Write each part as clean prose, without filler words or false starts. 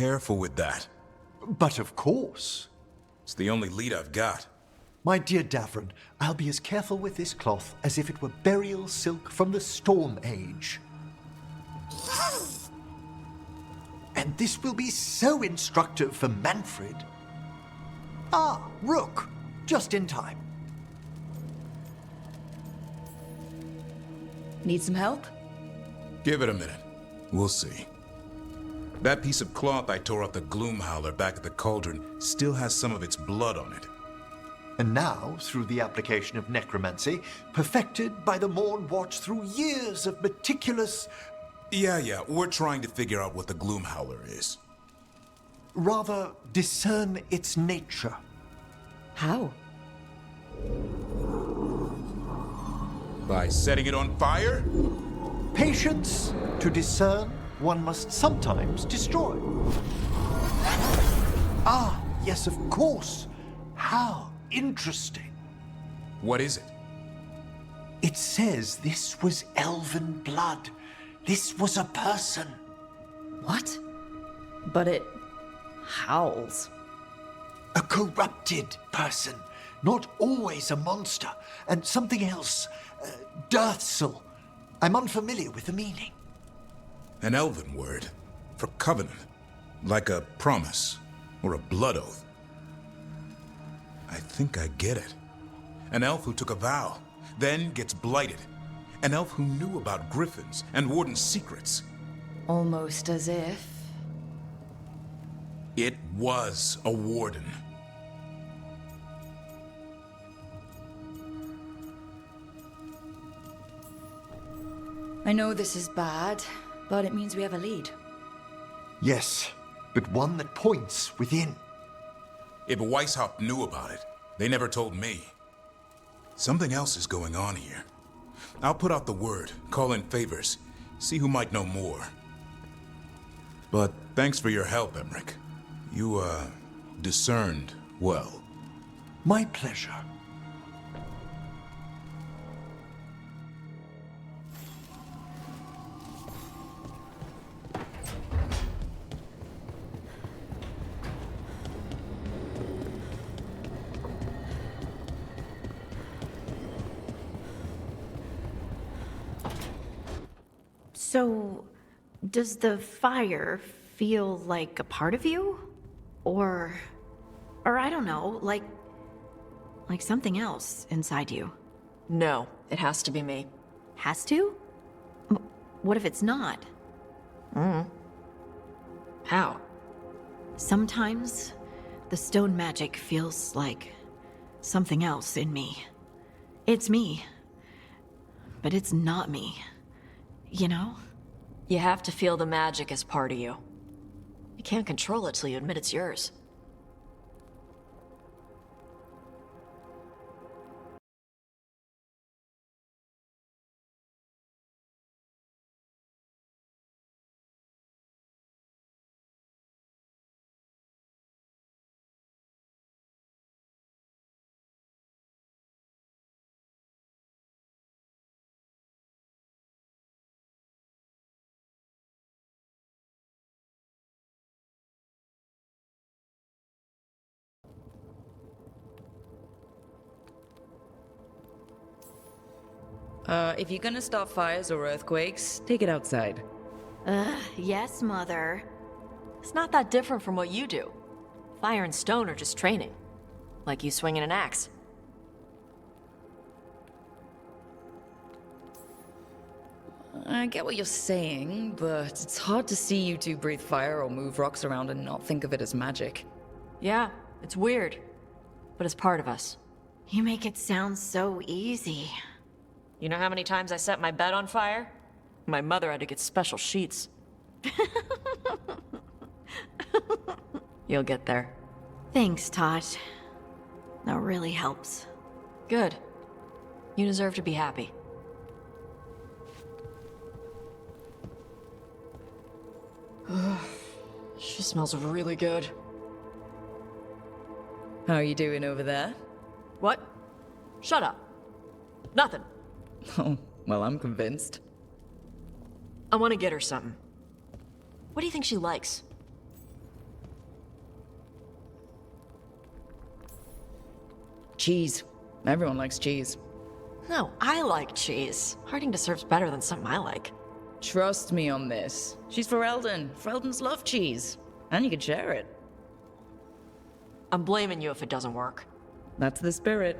careful with that. But of course. It's the only lead I've got. My dear Davron, I'll be as careful with this cloth as if it were burial silk from the Storm Age. And this will be so instructive for Manfred. Ah, Rook, just in time. Need some help? Give it a minute. We'll see. That piece of cloth I tore off the gloom howler back at the cauldron still has some of its blood on it. And now, through the application of necromancy, perfected by the Morn Watch through years of meticulous... Yeah, we're trying to figure out what the gloom howler is. Rather, discern its nature. How? By setting it on fire? Patience. To discern, one must sometimes destroy. Ah, yes, of course. How interesting. What is it? It says this was elven blood. This was a person. What? But it howls. A corrupted person. Not always a monster. And something else. Deathsel. I'm unfamiliar with the meaning. An elven word for covenant. Like a promise or a blood oath. I think I get it. An elf who took a vow, then gets blighted. An elf who knew about griffins and warden's secrets. Almost as if... It was a warden. I know this is bad, but it means we have a lead. Yes, but one that points within. If Weishaupt knew about it, they never told me. Something else is going on here. I'll put out the word, call in favors, see who might know more. But thanks for your help, Emmerich. You, discerned well. My pleasure. So, does the fire feel like a part of you? Or I don't know, like something else inside you? No, it has to be me. Has to? What if it's not? How? Sometimes the stone magic feels like something else in me. It's me, but it's not me. You know? You have to feel the magic as part of you. You can't control it till you admit it's yours. If you're gonna start fires or earthquakes, take it outside. Yes, Mother. It's not that different from what you do. Fire and stone are just training. Like you swinging an axe. I get what you're saying, but it's hard to see you two breathe fire or move rocks around and not think of it as magic. Yeah, it's weird. But it's part of us. You make it sound so easy. You know how many times I set my bed on fire? My mother had to get special sheets. You'll get there. Thanks, Taash. That really helps. Good. You deserve to be happy. She smells really good. How are you doing over there? What? Shut up. Nothing. Oh, well, I'm convinced. I want to get her something. What do you think she likes? Cheese. Everyone likes cheese. No, I like cheese. Harding deserves better than something I like. Trust me on this. She's Ferelden. Fereldens love cheese. And you can share it. I'm blaming you if it doesn't work. That's the spirit.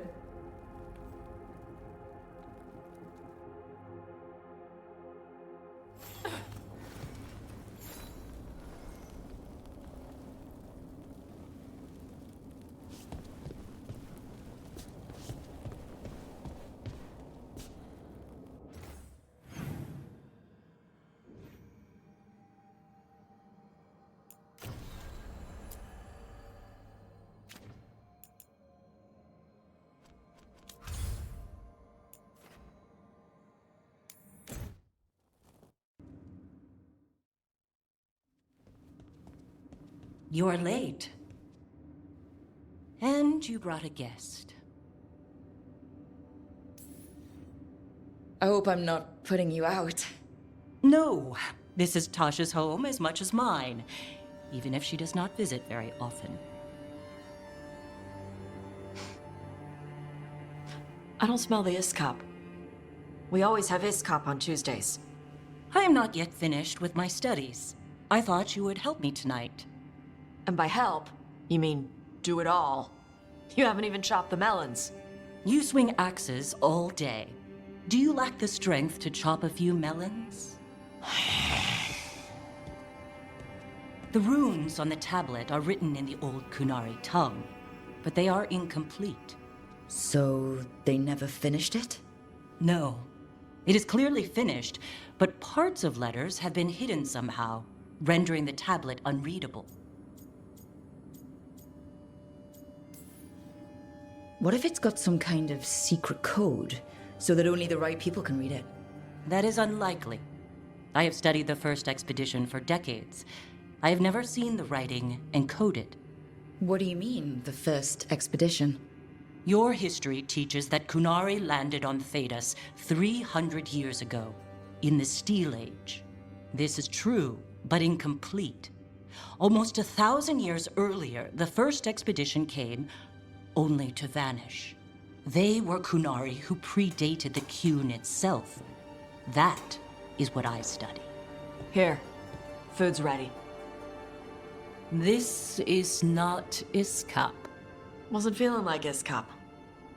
You're late. And you brought a guest. I hope I'm not putting you out. No, this is Taash's home as much as mine, even if she does not visit very often. I don't smell the iskop. We always have iskop on Tuesdays. I am not yet finished with my studies. I thought you would help me tonight. And by help, you mean do it all. You haven't even chopped the melons. You swing axes all day. Do you lack the strength to chop a few melons? The runes on the tablet are written in the old Kunari tongue, but they are incomplete. So they never finished it? No. It is clearly finished, but parts of letters have been hidden somehow, rendering the tablet unreadable. What if it's got some kind of secret code, so that only the right people can read it? That is unlikely. I have studied the first expedition for decades. I have never seen the writing encoded. What do you mean, the first expedition? Your history teaches that Kunari landed on Thedas 300 years ago, in the Steel Age. This is true, but incomplete. Almost 1,000 years earlier, the first expedition came only to vanish. They were Kunari who predated the Qun itself. That is what I study. Here, food's ready. This is not iskop. Wasn't feeling like iskop.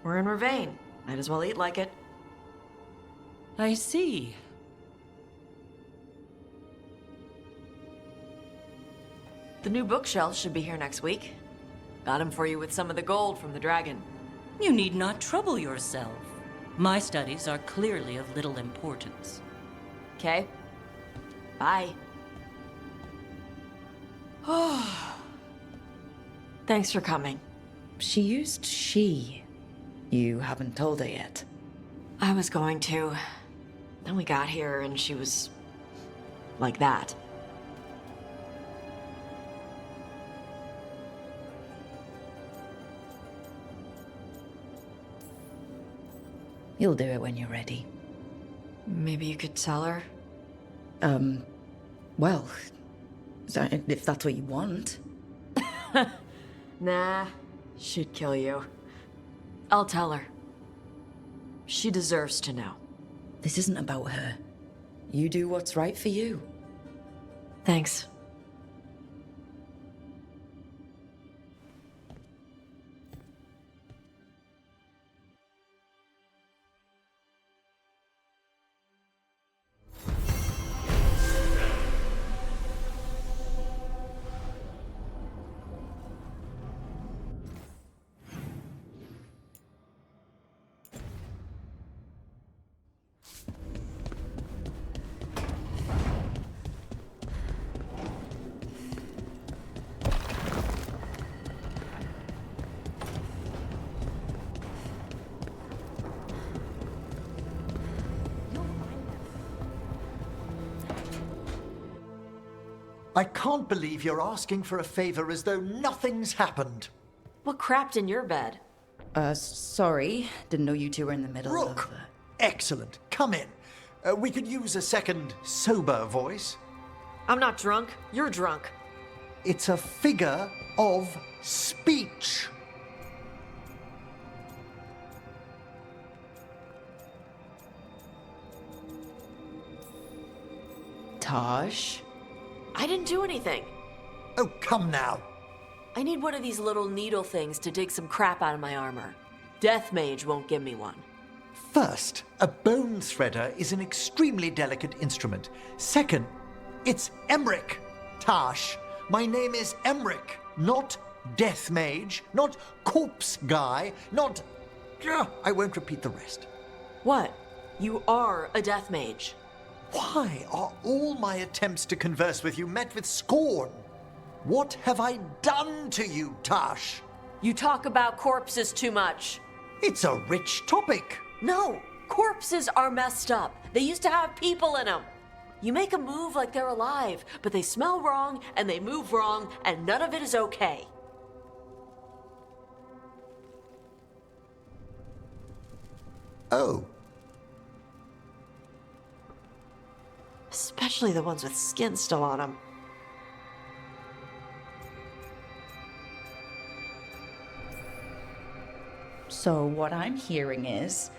We're in Ravane. Might as well eat like it. I see. The new bookshelf should be here next week. Got him for you with some of the gold from the dragon. You need not trouble yourself. My studies are clearly of little importance. Okay? Bye. Thanks for coming. She used she. You haven't told her yet. I was going to. Then we got here and she was like that. You'll do it when you're ready. Maybe you could tell her? Well, if that's what you want. Nah, she'd kill you. I'll tell her. She deserves to know. This isn't about her. You do what's right for you. Thanks. I can't believe you're asking for a favor as though nothing's happened. What crapped in your bed? Sorry. Didn't know you two were in the middle Rook! of... Excellent. Come in. We could use a second sober voice. I'm not drunk. You're drunk. It's a figure of speech. Taash? I didn't do anything. Oh, come now. I need one of these little needle things to dig some crap out of my armor. Death Mage won't give me one. First, a bone threader is an extremely delicate instrument. Second, it's Emmerich, Taash. My name is Emmerich, not Death Mage, not Corpse Guy, not... I won't repeat the rest. What? You are a Death Mage. Why are all my attempts to converse with you met with scorn? What have I done to you, Taash? You talk about corpses too much. It's a rich topic. No, corpses are messed up. They used to have people in them. You make a move like they're alive, but they smell wrong and they move wrong, and none of it is okay. Oh. Especially the ones with skin still on them. So what I'm hearing is,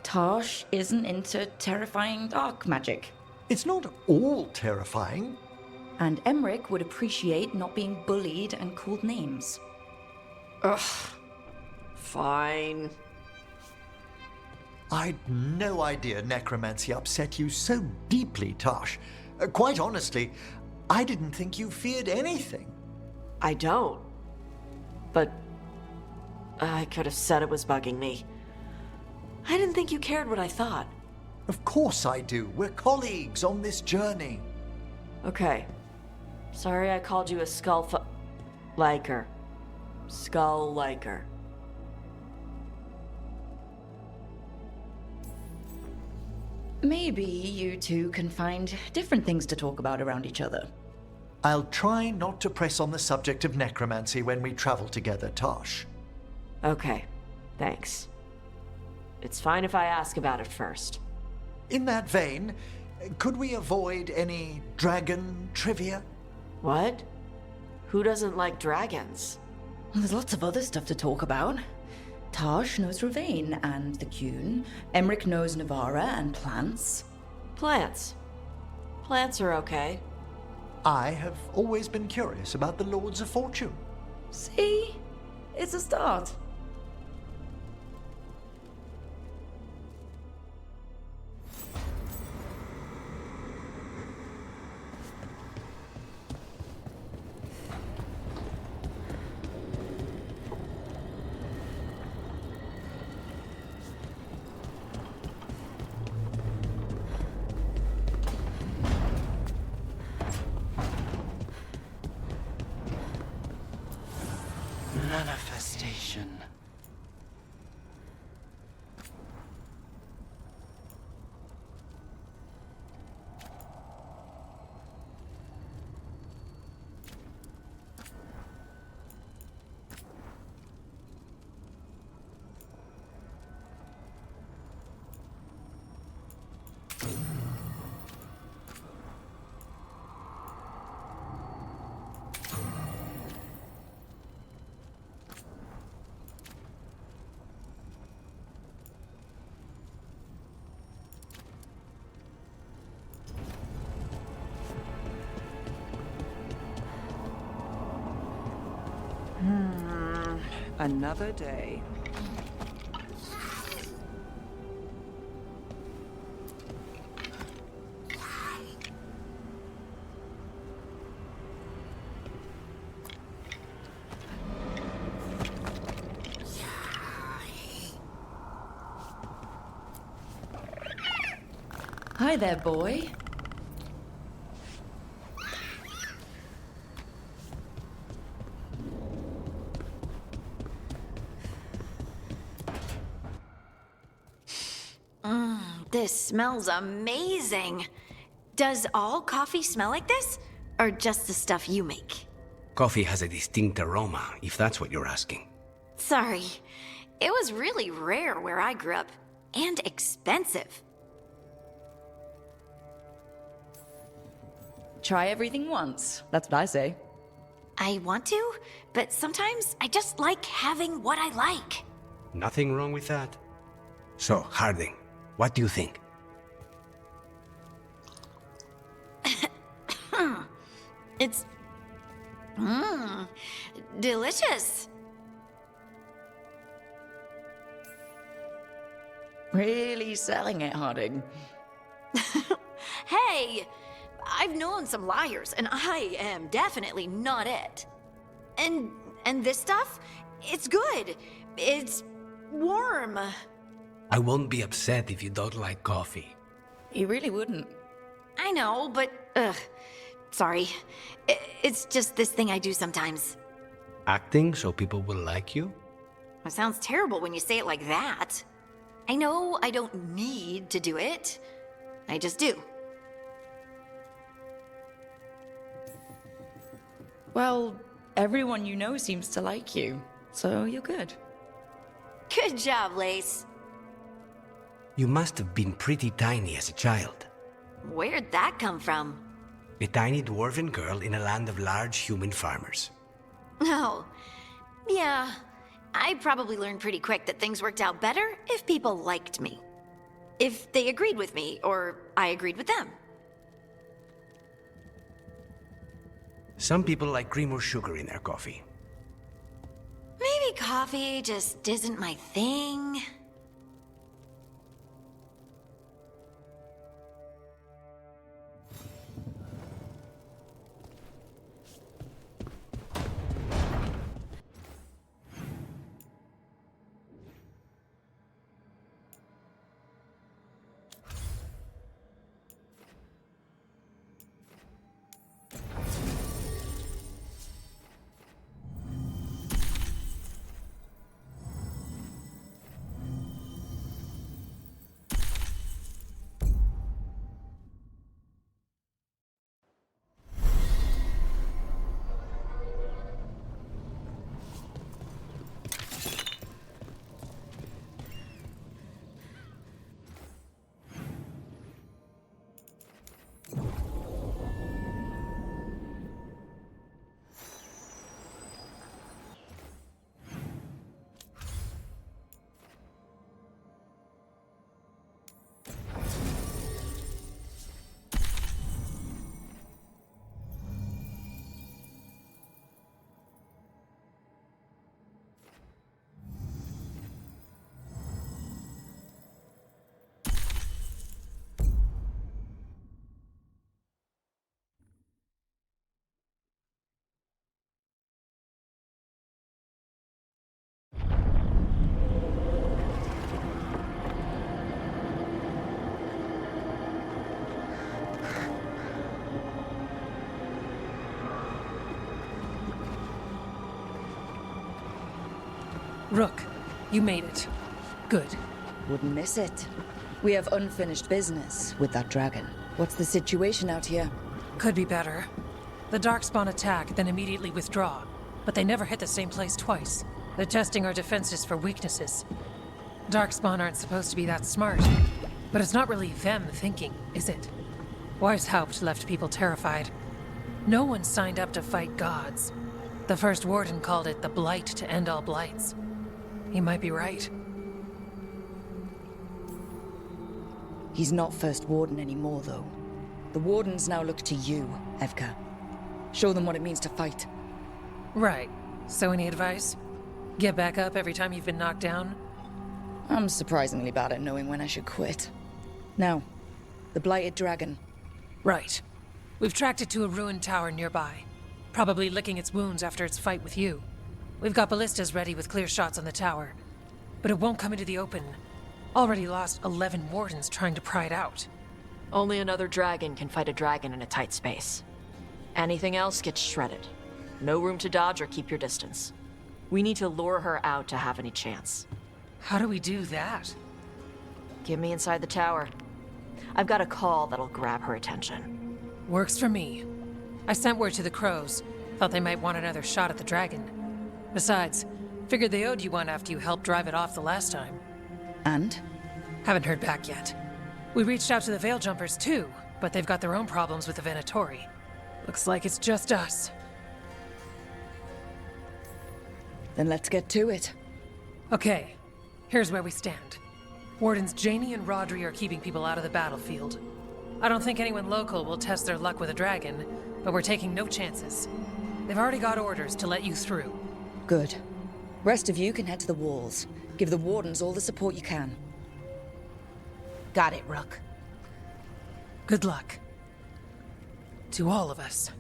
Taash isn't into terrifying dark magic. It's not all terrifying. And Emmerich would appreciate not being bullied and called names. Ugh. Fine. I'd no idea necromancy upset you so deeply, Taash. Quite honestly, I didn't think you feared anything. I don't. But I could have said it was bugging me. I didn't think you cared what I thought. Of course I do. We're colleagues on this journey. Okay. Sorry I called you a liker. Skull liker. Maybe you two can find different things to talk about around each other. I'll try not to press on the subject of necromancy when we travel together, Taash. Okay. Thanks. It's fine if I ask about it first. In that vein, could we avoid any dragon trivia? What? Who doesn't like dragons? There's lots of other stuff to talk about. Taash knows Ravane and the Qun. Emmerich knows Navara and plants. Plants. Plants are okay. I have always been curious about the Lords of Fortune. See? It's a start. Manifestation. Another day. Hi there, boy. This smells amazing. Does all coffee smell like this? Or just the stuff you make? Coffee has a distinct aroma, if that's what you're asking. Sorry. It was really rare where I grew up. And expensive. Try everything once. That's what I say. I want to, but sometimes I just like having what I like. Nothing wrong with that. So, Harding, what do you think? It's... delicious. Really selling it, Harding. Hey, I've known some liars, and I am definitely not it. And this stuff, it's good. It's warm. I won't be upset if you don't like coffee. You really wouldn't. I know, but sorry. It's just this thing I do sometimes. Acting so people will like you? It sounds terrible when you say it like that. I know I don't need to do it. I just do. Well, everyone you know seems to like you, so you're good. Good job, Lace. You must have been pretty tiny as a child. Where'd that come from? A tiny dwarven girl in a land of large human farmers. Oh, yeah. I probably learned pretty quick that things worked out better if people liked me. If they agreed with me, or I agreed with them. Some people like cream or sugar in their coffee. Maybe coffee just isn't my thing. Rook, you made it. Good. Wouldn't miss it. We have unfinished business with that dragon. What's the situation out here? Could be better. The Darkspawn attack, then immediately withdraw. But they never hit the same place twice. They're testing our defenses for weaknesses. Darkspawn aren't supposed to be that smart. But it's not really them thinking, is it? Weishaupt left people terrified. No one signed up to fight gods. The first warden called it the blight to end all blights. He might be right. He's not first warden anymore, though. The wardens now look to you, Evka. Show them what it means to fight. Right. So any advice? Get back up every time you've been knocked down? I'm surprisingly bad at knowing when I should quit. Now, the blighted dragon. Right. We've tracked it to a ruined tower nearby. Probably licking its wounds after its fight with you. We've got ballistas ready with clear shots on the tower. But it won't come into the open. Already lost 11 wardens trying to pry it out. Only another dragon can fight a dragon in a tight space. Anything else gets shredded. No room to dodge or keep your distance. We need to lure her out to have any chance. How do we do that? Get me inside the tower. I've got a call that'll grab her attention. Works for me. I sent word to the crows. Thought they might want another shot at the dragon. Besides, figured they owed you one after you helped drive it off the last time. And? Haven't heard back yet. We reached out to the Veil Jumpers too, but they've got their own problems with the Venatori. Looks like it's just us. Then let's get to it. Okay, here's where we stand. Wardens Janie and Rodri are keeping people out of the battlefield. I don't think anyone local will test their luck with a dragon, but we're taking no chances. They've already got orders to let you through. Good. Rest of you can head to the walls. Give the Wardens all the support you can. Got it, Rook. Good luck. To all of us.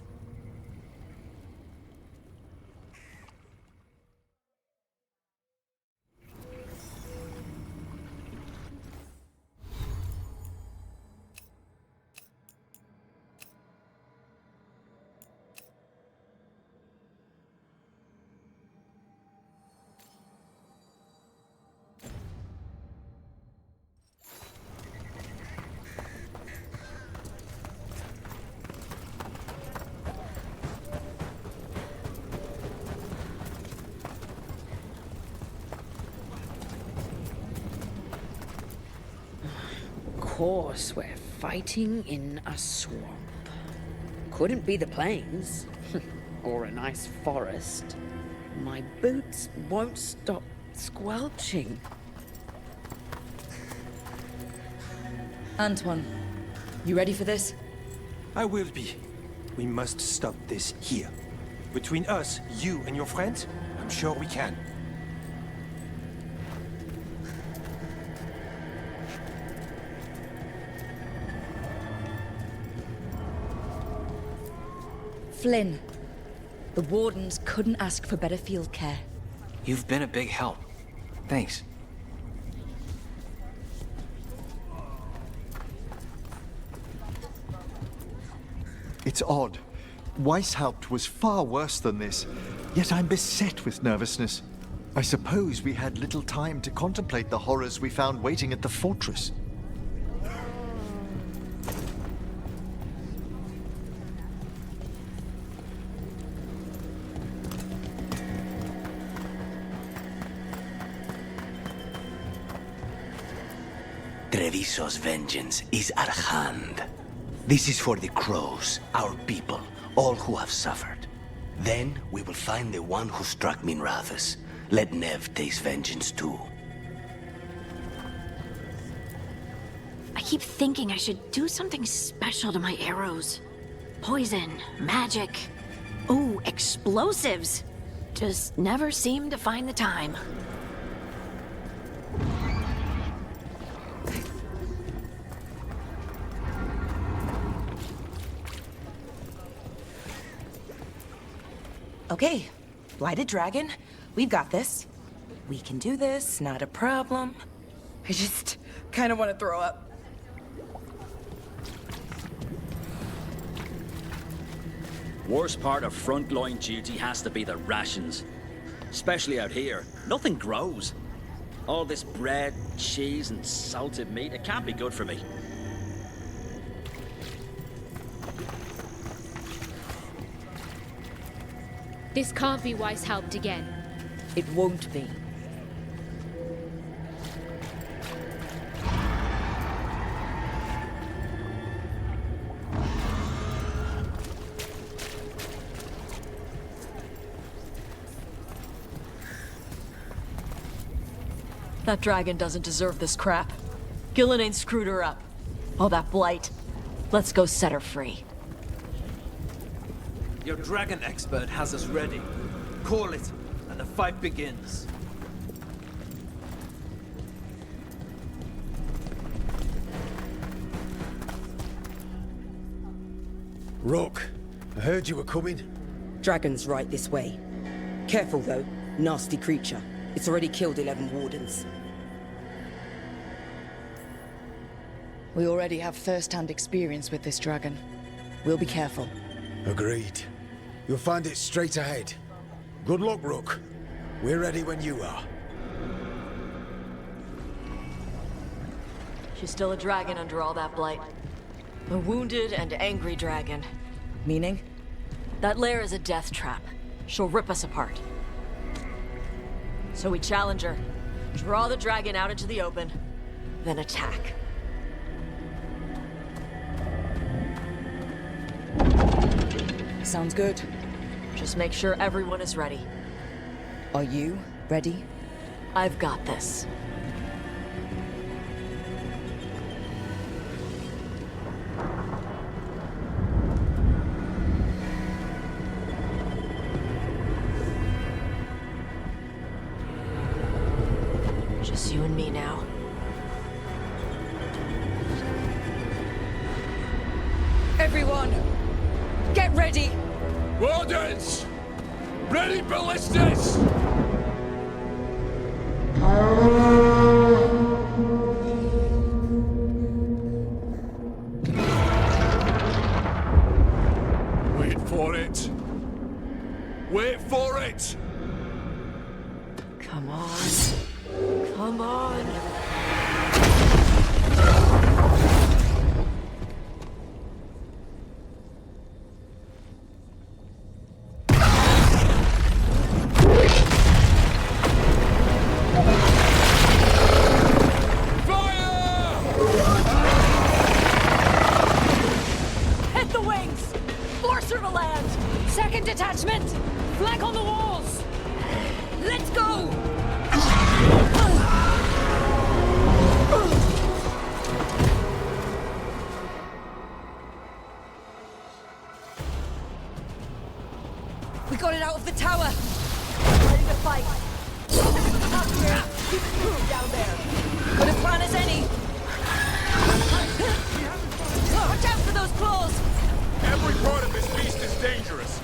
Of course, we're fighting in a swamp. Couldn't be the plains. Or a nice forest. My boots won't stop squelching. Antoine, you ready for this? I will be. We must stop this here. Between us, you and your friends, I'm sure we can. Flynn, the Wardens couldn't ask for better field care. You've been a big help. Thanks. It's odd. Weishaupt was far worse than this, yet I'm beset with nervousness. I suppose we had little time to contemplate the horrors we found waiting at the fortress. Treviso's vengeance is at hand. This is for the crows, our people, all who have suffered. Then we will find the one who struck Minrathus. Let Nev taste vengeance too. I keep thinking I should do something special to my arrows. Poison, magic, ooh, explosives. Just never seem to find the time. Okay, Blighted Dragon, we've got this. We can do this, not a problem. I just kind of want to throw up. Worst part of frontline duty has to be the rations. Especially out here, nothing grows. All this bread, cheese, and salted meat, it can't be good for me. This can't be Weishaupt again. It won't be. That dragon doesn't deserve this crap. Gillen ain't screwed her up. Oh, that blight. Let's go set her free. Your dragon expert has us ready. Call it, and the fight begins. Rook, I heard you were coming. Dragon's right this way. Careful though, nasty creature. It's already killed 11 wardens. We already have first-hand experience with this dragon. We'll be careful. Agreed. You'll find it straight ahead. Good luck, Rook. We're ready when you are. She's still a dragon under all that blight. A wounded and angry dragon. Meaning? That lair is a death trap. She'll rip us apart. So we challenge her, draw the dragon out into the open, then attack. Sounds good. Just make sure everyone is ready. Are you ready? I've got this. me now. Everyone, get ready! Wardens! Ready ballistas! Wait for it! Wait for it! Come on. Come on. Detachment! Flank on the walls! Let's go! We got it out of the tower! Ready to fight! Up here! Keep it cool down there! Good a plan as any! Watch out for those claws! Every part of this beast is dangerous!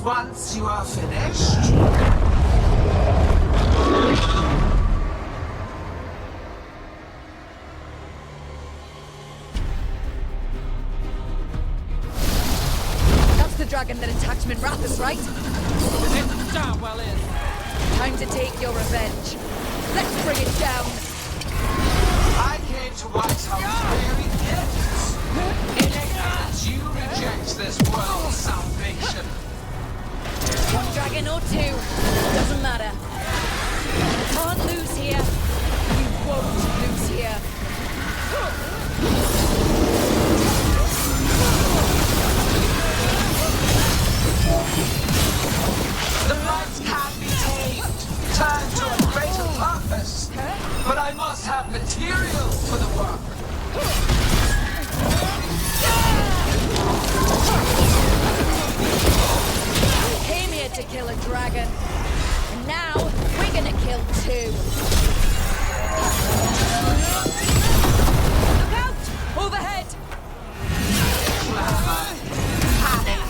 Once you are finished. That's the dragon that attacked Minrathus, right? It damn well is. Time to take your revenge. Let's bring it down. I came to White House wearing gifts. You reject this world's salvation. One dragon or two, doesn't matter. You can't lose here. You won't lose here. The lights can be tamed, turned to a greater purpose. But I must have material for the work. We came here to kill a dragon. And now, we're gonna kill two. Look out! Overhead! Panic.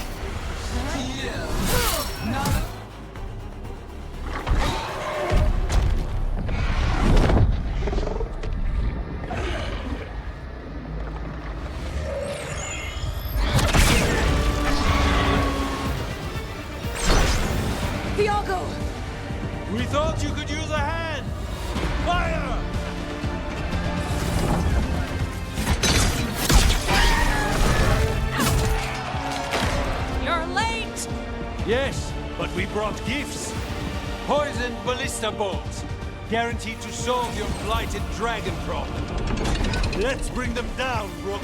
Fear. None. We thought you could use a hand! Fire! You're late! Yes, but we brought gifts. Poisoned ballista bolts. Guaranteed to solve your blighted dragon problem. Let's bring them down, Rook.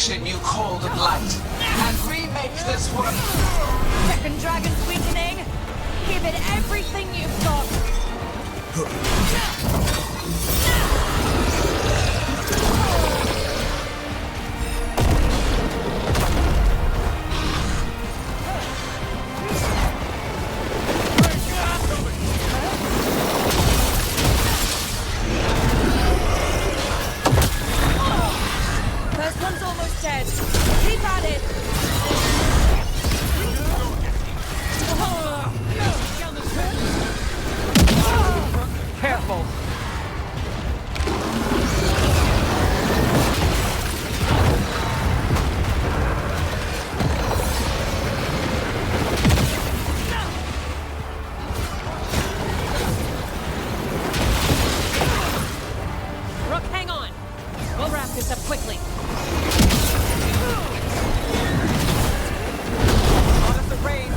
You call the blight, and remake this work. Second dragon's weakening. Give it everything you've got. First one's almost dead. Keep at it. Careful! Rook, hang on. We'll wrap this up quickly. Out of the range.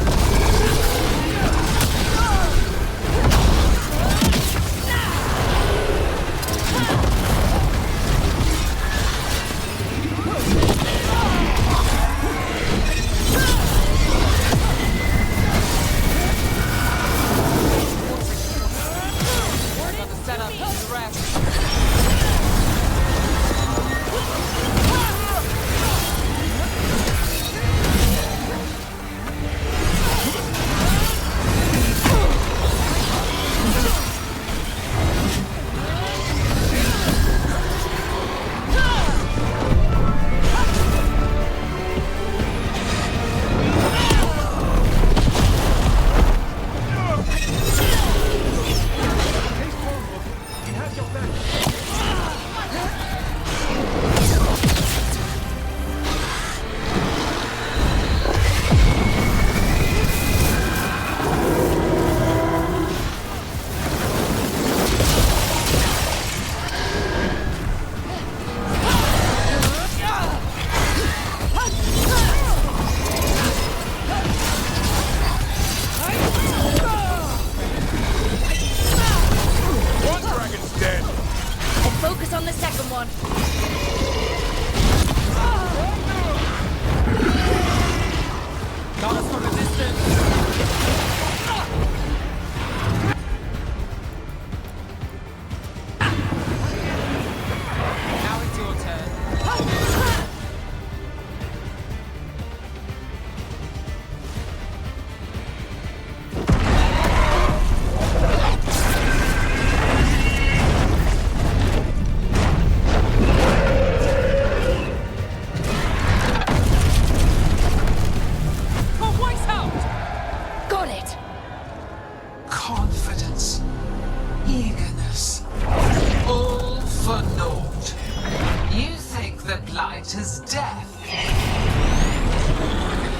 blight is death.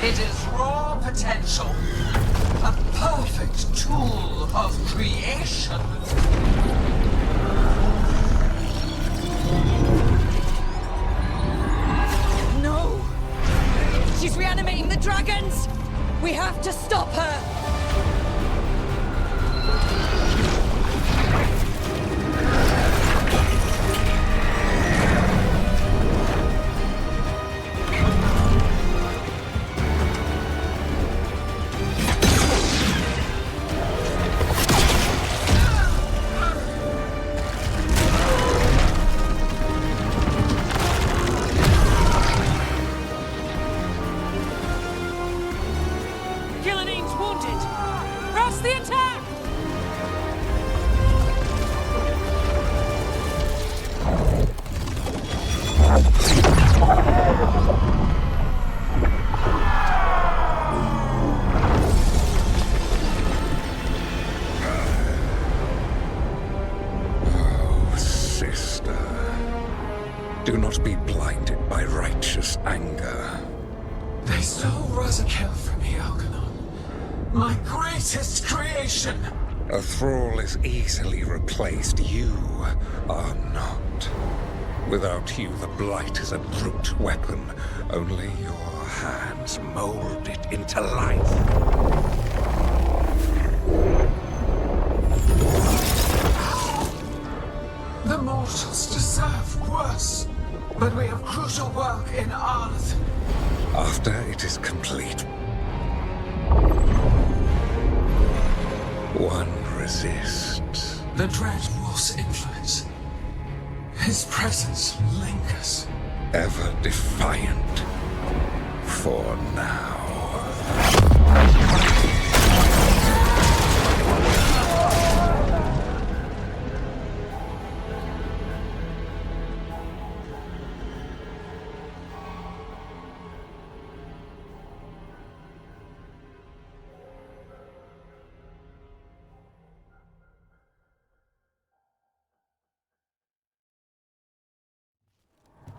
It is raw potential, a perfect tool of creation. No! She's reanimating the dragons! We have to stop her! Do not be blinded by righteous anger. They stole Rosakill from me, Algernon. My greatest creation! A thrall is easily replaced. You are not. Without you, the blight is a brute weapon. Only your hands mold it into life. The mortals deserve worse, but we have crucial work in Arth. After it is complete, one resists. The Dread Wolf's influence. His presence lingers. Ever defiant. For now.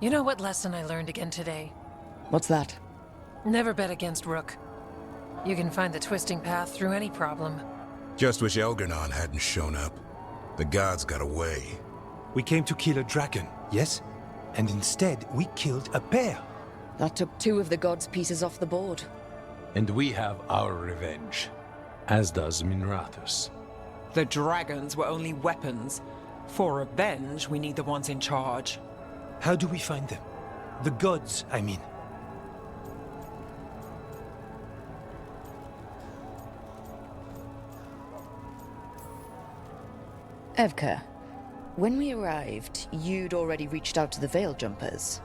You know what lesson I learned again today? What's that? Never bet against Rook. You can find the twisting path through any problem. Just wish Elgernon hadn't shown up. The gods got away. We came to kill a dragon, yes? And instead, we killed a pair. That took 2 of the gods' pieces off the board. And we have our revenge, as does Minrathus. The dragons were only weapons. For revenge, we need the ones in charge. How do we find them? The gods, I mean. Evka, when we arrived, you'd already reached out to the Veil Jumpers.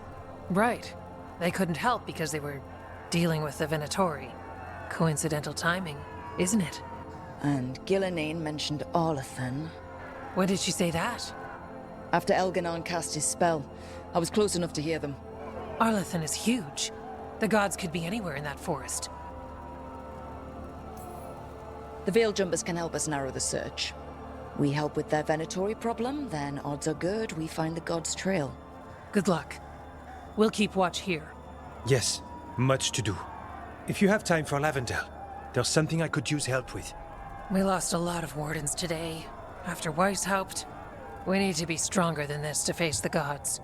Right. They couldn't help because they were dealing with the Venatori. Coincidental timing, isn't it? And Gillenane mentioned Arlathan. When did she say that? After Elgernon cast his spell, I was close enough to hear them. Arlathan is huge. The gods could be anywhere in that forest. The Veil Jumpers can help us narrow the search. We help with their Venatori problem, then odds are good we find the gods' trail. Good luck. We'll keep watch here. Yes, much to do. If you have time for Lavendel, there's something I could use help with. We lost a lot of wardens today. After Weishaupt, we need to be stronger than this to face the gods.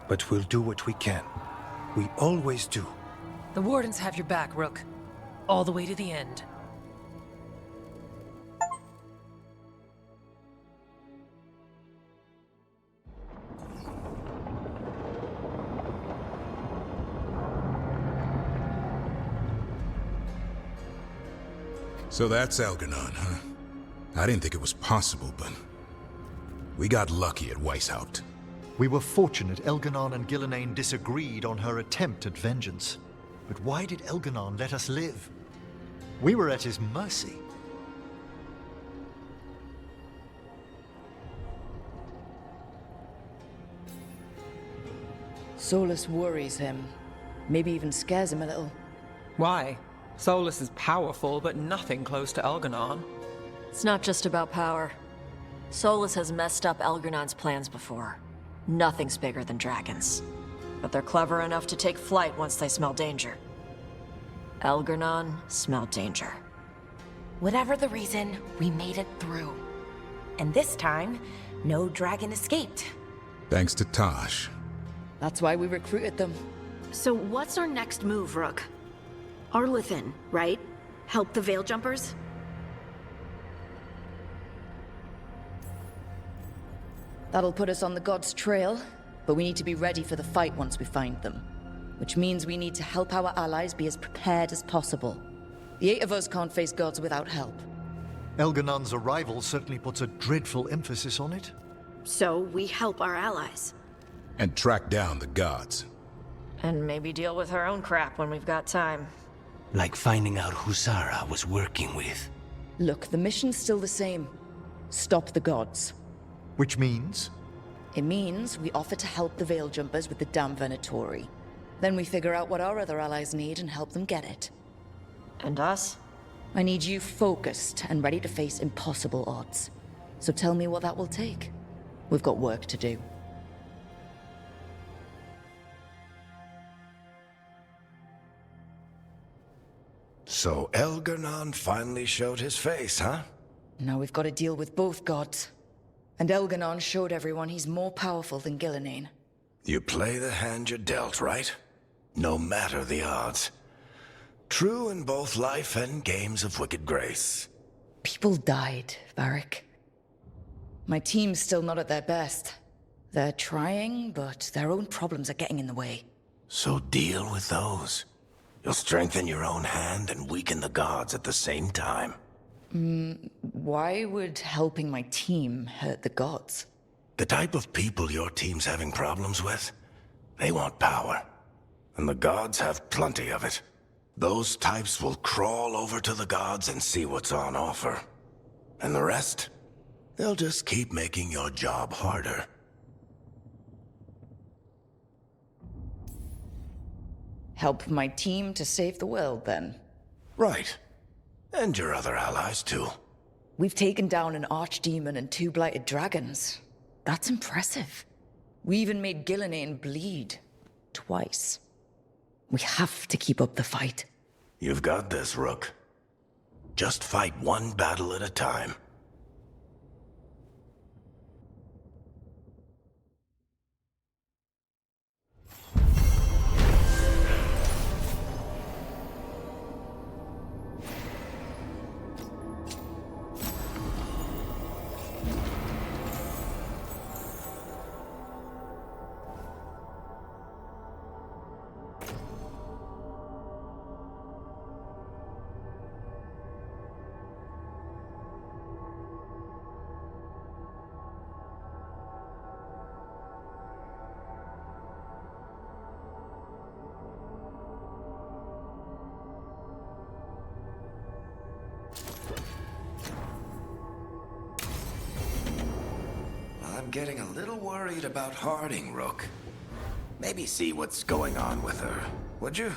But we'll do what we can. We always do. The wardens have your back, Rook. All the way to the end. So that's Elgernon, huh? I didn't think it was possible, but we got lucky at Weishaupt. We were fortunate Elgernon and Gillenane disagreed on her attempt at vengeance. But why did Elgernon let us live? We were at his mercy. Solus worries him. Maybe even scares him a little. Why? Solus is powerful, but nothing close to Elgernon. It's not just about power. Solus has messed up Elgernon's plans before. Nothing's bigger than dragons. but they're clever enough to take flight once they smell danger. Elgernon smelled danger. Whatever the reason, we made it through. And this time, no dragon escaped. Thanks to Taash. That's why we recruited them. So what's our next move, Rook? Arlithin, right? Help the Veil Jumpers? That'll put us on the gods' trail, but we need to be ready for the fight once we find them. Which means we need to help our allies be as prepared as possible. The 8 of us can't face gods without help. Elganon's arrival certainly puts a dreadful emphasis on it. So we help our allies. And track down the gods. And maybe deal with her own crap when we've got time. Like finding out who Zara was working with. Look, the mission's still the same. Stop the gods. Which means? It means we offer to help the Veil Jumpers with the damn Venatori. Then we figure out what our other allies need and help them get it. And us? I need you focused and ready to face impossible odds. So tell me what that will take. We've got work to do. So Elgernon finally showed his face, huh? Now we've got to deal with both gods. And Elganon showed everyone he's more powerful than Gillenane. You play the hand you're dealt, right? No matter the odds. True in both life and games of wicked grace. People died, Varric. My team's still not at their best. They're trying, but their own problems are getting in the way. So deal with those. You'll strengthen your own hand and weaken the gods at the same time. Why would helping my team hurt the gods? The type of people your team's having problems with, they want power. And the gods have plenty of it. Those types will crawl over to the gods and see what's on offer. And the rest, they'll just keep making your job harder. Help my team to save the world, then? Right. And your other allies, too. We've taken down an archdemon and 2 blighted dragons. That's impressive. We even made Gillenane bleed. Twice. We have to keep up the fight. You've got this, Rook. Just fight one battle at a time. I'm getting a little worried about Harding, Rook. Maybe see what's going on with her, would you?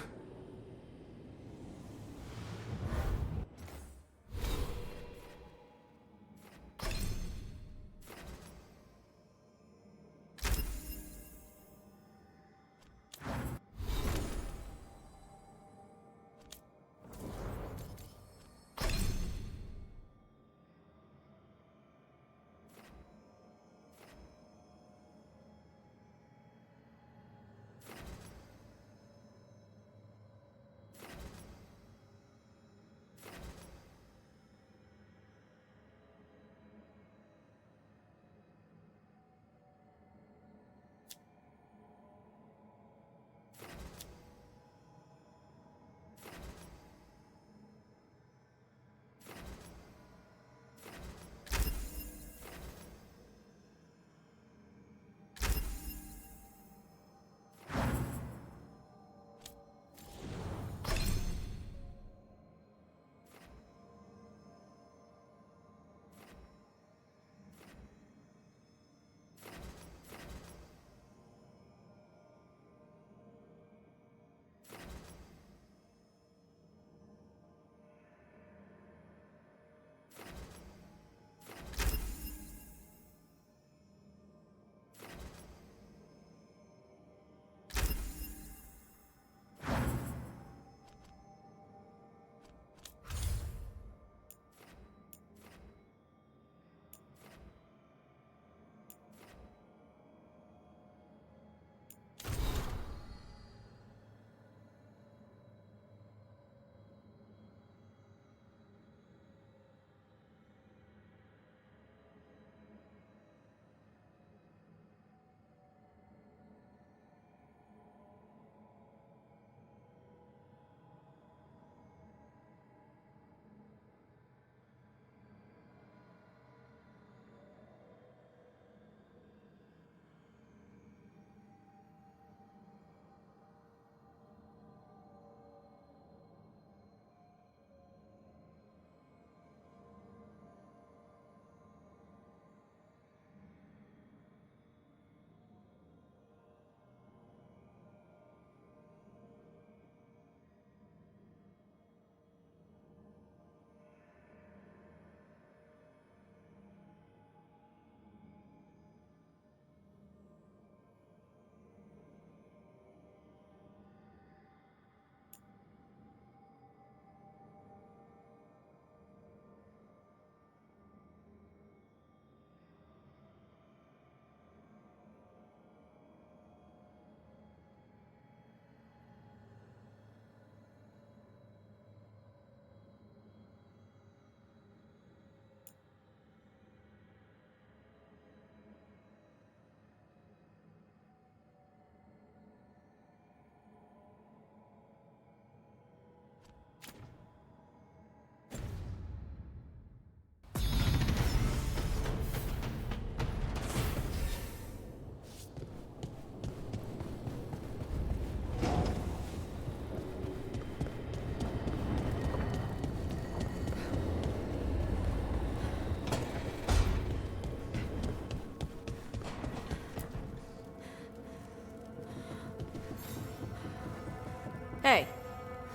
Hey,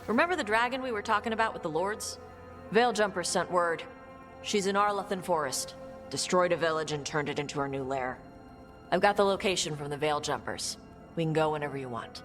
remember the dragon we were talking about with the lords? Veiljumpers sent word. She's in Arlethan Forest. Destroyed a village and turned it into her new lair. I've got the location from the Veiljumpers. We can go whenever you want.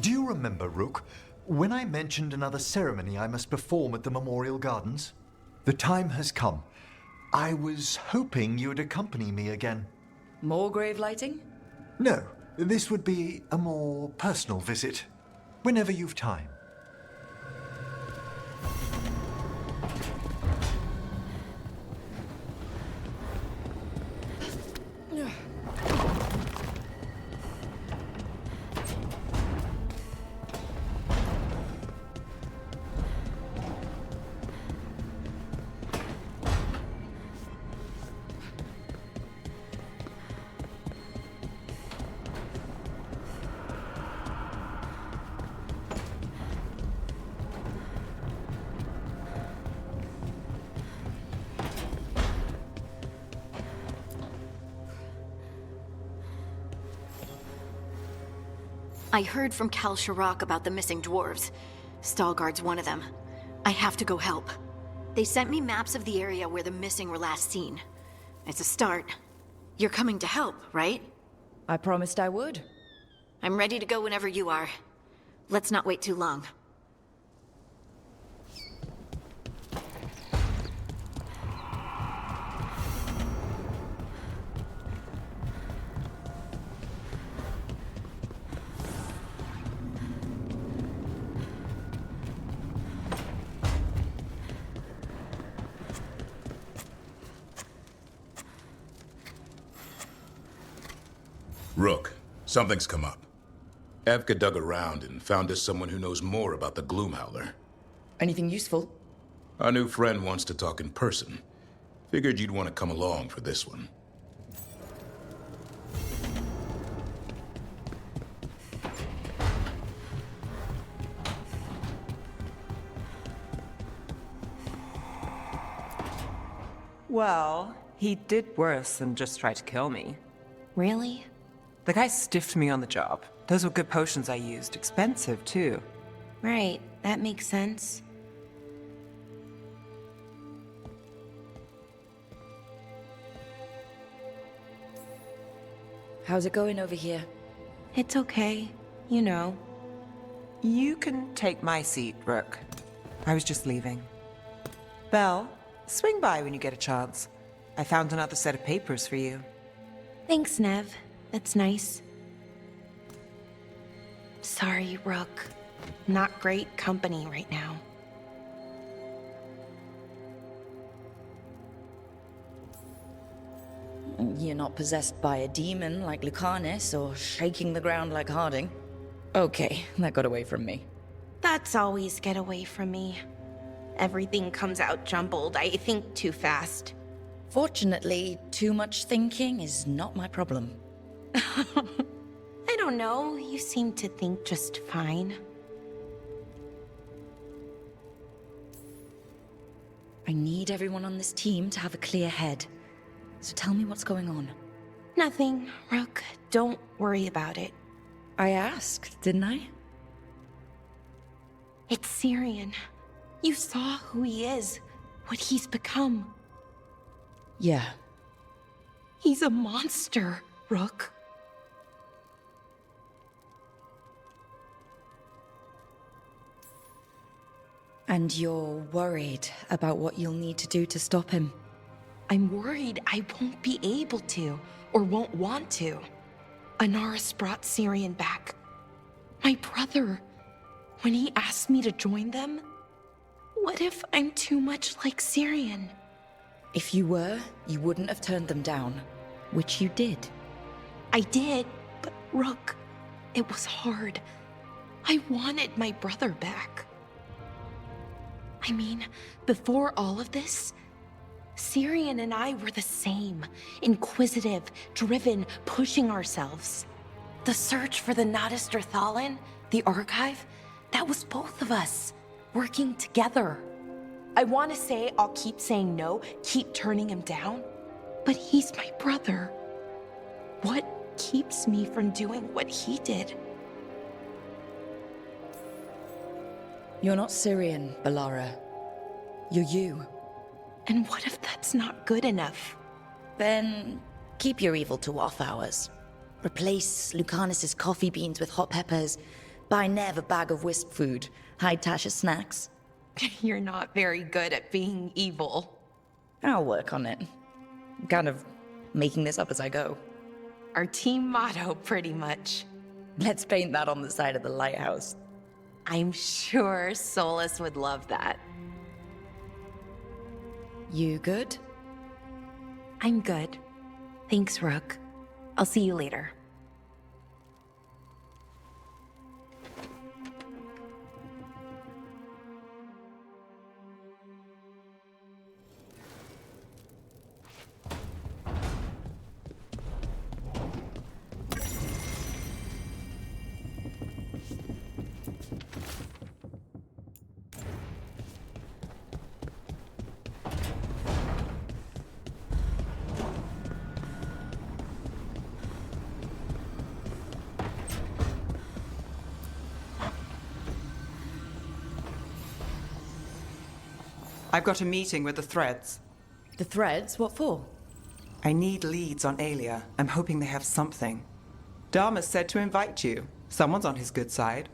Do you remember, Rook, when I mentioned another ceremony I must perform at the Memorial Gardens? The time has come. I was hoping you'd accompany me again. More grave lighting? No, this would be a more personal visit. Whenever you've time. I heard from Cal Sharrock about the missing dwarves. Stalguard's one of them. I have to go help. They sent me maps of the area where the missing were last seen. It's a start. You're coming to help, right? I promised I would. I'm ready to go whenever you are. Let's not wait too long. Rook, something's come up. Evka dug around and found us someone who knows more about the Gloomhowler. Anything useful? Our new friend wants to talk in person. Figured you'd want to come along for this one. Well, he did worse than just try to kill me. Really? The guy stiffed me on the job. Those were good potions I used. Expensive, too. Right, that makes sense. How's it going over here? It's okay. You know. You can take my seat, Rook. I was just leaving. Belle, swing by when you get a chance. I found another set of papers for you. Thanks, Nev. That's nice. Sorry, Rook. Not great company right now. You're not possessed by a demon like Lucanus or shaking the ground like Harding. Okay, that got away from me. That's always get away from me. Everything comes out jumbled. I think too fast. Fortunately, too much thinking is not my problem. I don't know. You seem to think just fine. I need everyone on this team to have a clear head. So tell me what's going on. Nothing, Rook. Don't worry about it. I asked, didn't I? It's Syrian. You saw who he is, what he's become. Yeah. He's a monster, Rook. And you're worried about what you'll need to do to stop him? I'm worried I won't be able to, or won't want to. Anaris brought Syrian back. My brother. When he asked me to join them, what if I'm too much like Syrian? If you were, you wouldn't have turned them down. Which you did. I did, Rook, it was hard. I wanted my brother back. I mean, before all of this, Syrian and I were the same. Inquisitive, driven, pushing ourselves. The search for the Nadister Thalin, the archive, that was both of us, working together. I want to say I'll keep saying no, keep turning him down, but he's my brother. What keeps me from doing what he did? You're not Syrian, Balara. You're you. And what if that's not good enough? Then keep your evil to off hours. Replace Lucanus's coffee beans with hot peppers. Buy Nev a bag of wisp food. Hide Tash's snacks. You're not very good at being evil. I'll work on it. I'm kind of making this up as I go. Our team motto, pretty much. Let's paint that on the side of the lighthouse. I'm sure Solus would love that. You good? I'm good. Thanks, Rook. I'll see you later. I've got a meeting with the Threads. The Threads? What for? I need leads on Aelia. I'm hoping they have something. Dharma said to invite you. Someone's on his good side.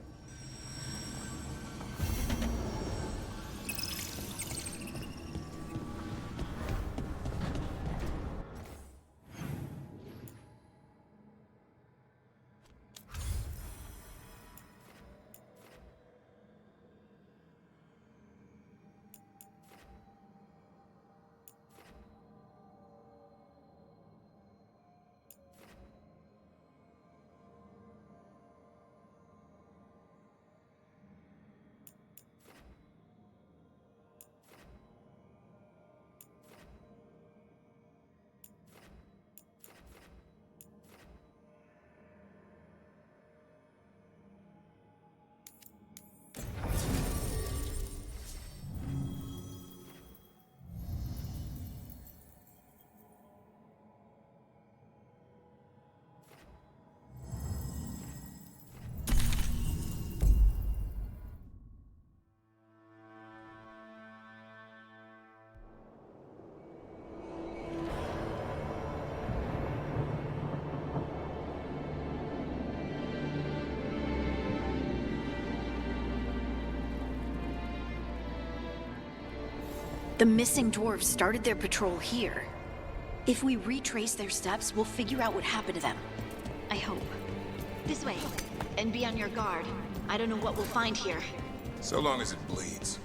The missing dwarves started their patrol here. If we retrace their steps, we'll figure out what happened to them. I hope. This way. And be on your guard. I don't know what we'll find here. So long as it bleeds.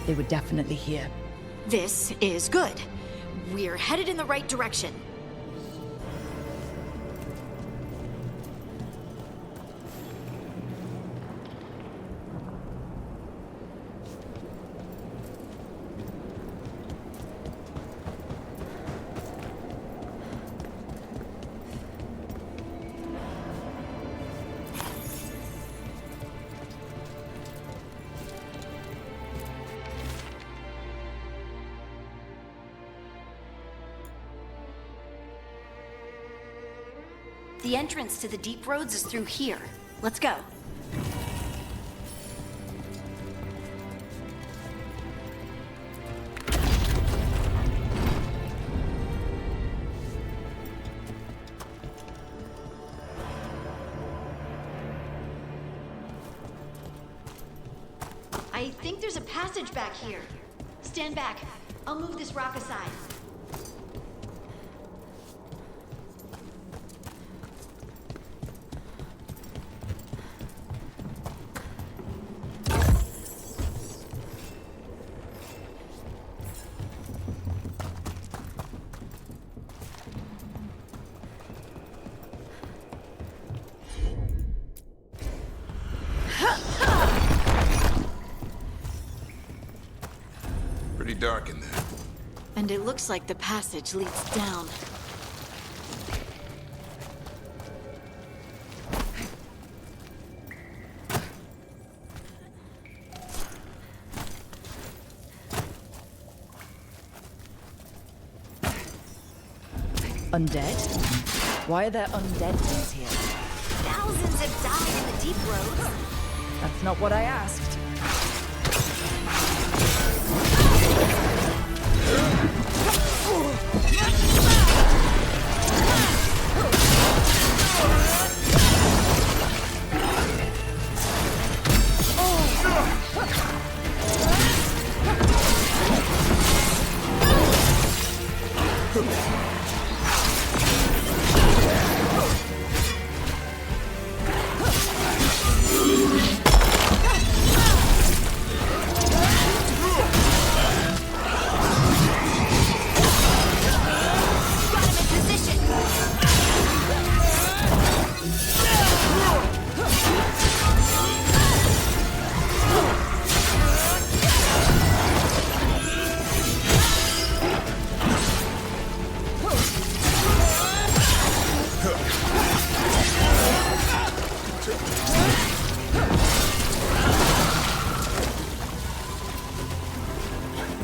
They were definitely here. This is good. We're headed in the right direction. The entrance to the deep roads is through here. Let's go. I think there's a passage back here. Stand back. I'll move this rock aside. Pretty dark in there. And it looks like the passage leads down. Undead? Why are there undead things here? Thousands have died in the deep roads. That's not what I asked.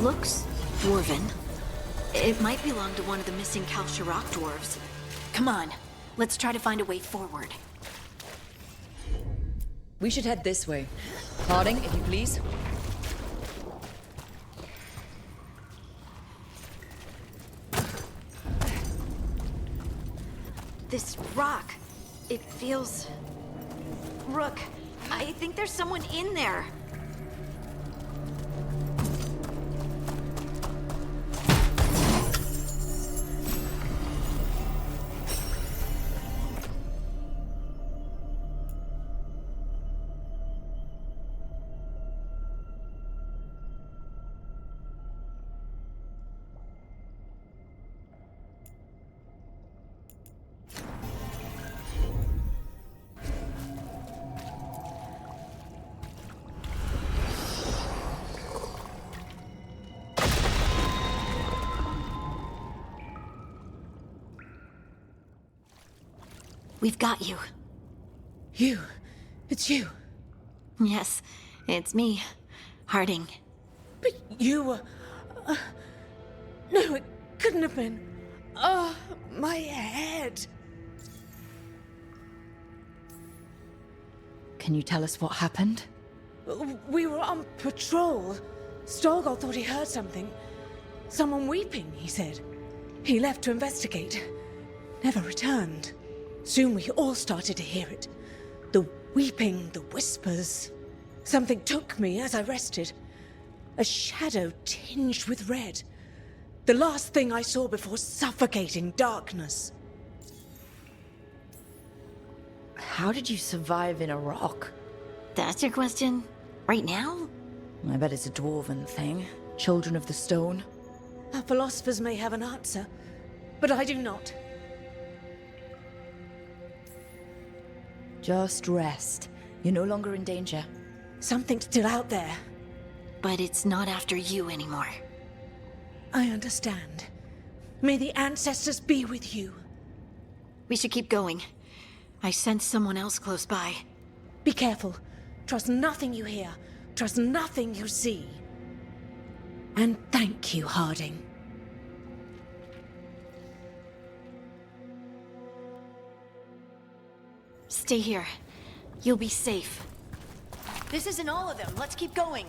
Looks dwarven. It might belong to one of the missing Kalsharok dwarves. Come on, let's try to find a way forward. We should head this way. Harding, if you please. This rock, it feels... Rook, I think there's someone in there. We've got you. You? It's you? Yes, it's me, Harding. But you were... no, it couldn't have been. Oh, my head. Can you tell us what happened? We were on patrol. Storgol thought he heard something. Someone weeping, he said. He left to investigate. Never returned. Soon we all started to hear it. The weeping, the whispers. Something took me as I rested. A shadow tinged with red. The last thing I saw before suffocating darkness. How did you survive in a rock? That's your question? Right now? I bet it's a dwarven thing. Children of the stone. Our philosophers may have an answer, but I do not. Just rest. You're no longer in danger. Something's still out there. But it's not after you anymore. I understand. May the ancestors be with you. We should keep going. I sense someone else close by. Be careful. Trust nothing you hear. Trust nothing you see. And thank you, Harding. Stay here. You'll be safe. This isn't all of them. Let's keep going.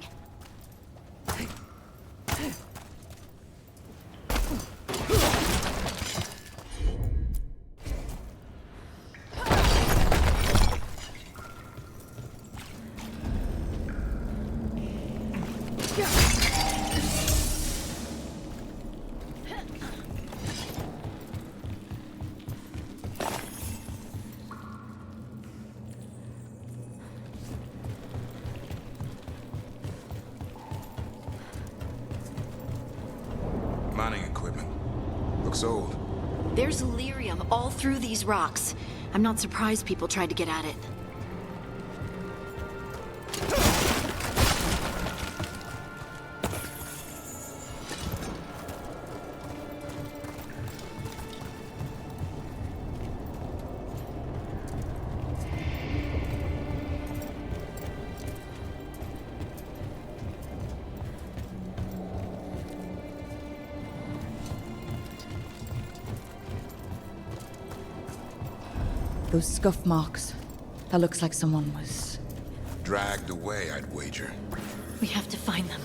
Mining equipment. Looks old. There's lyrium all through these rocks. I'm not surprised people tried to get at it. Those scuff marks. That looks like someone was... Dragged away, I'd wager. We have to find them.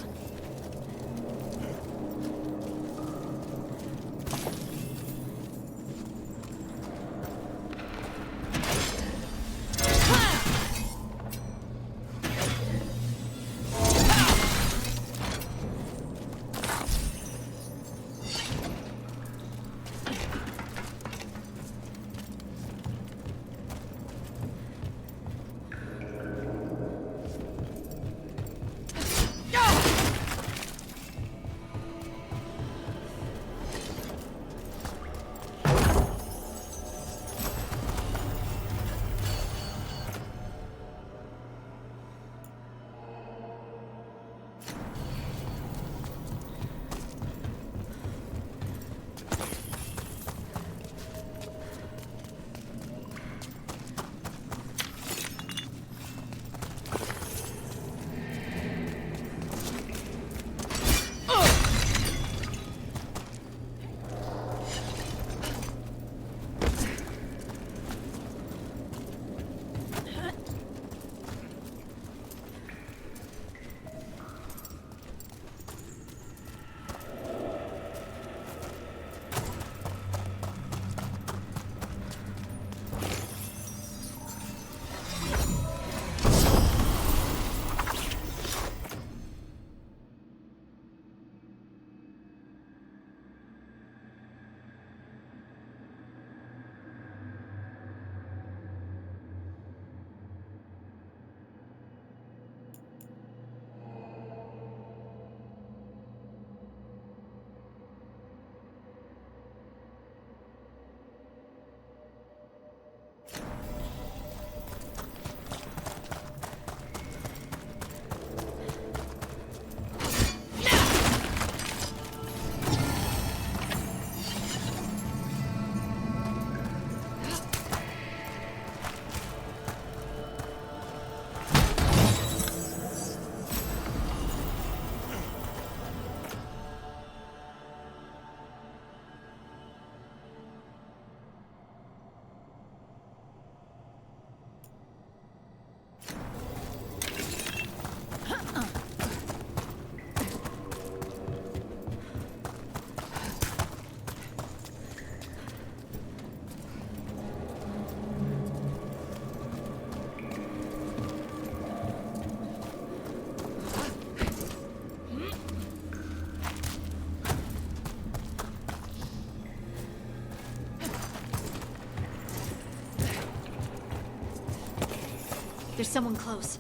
There's someone close.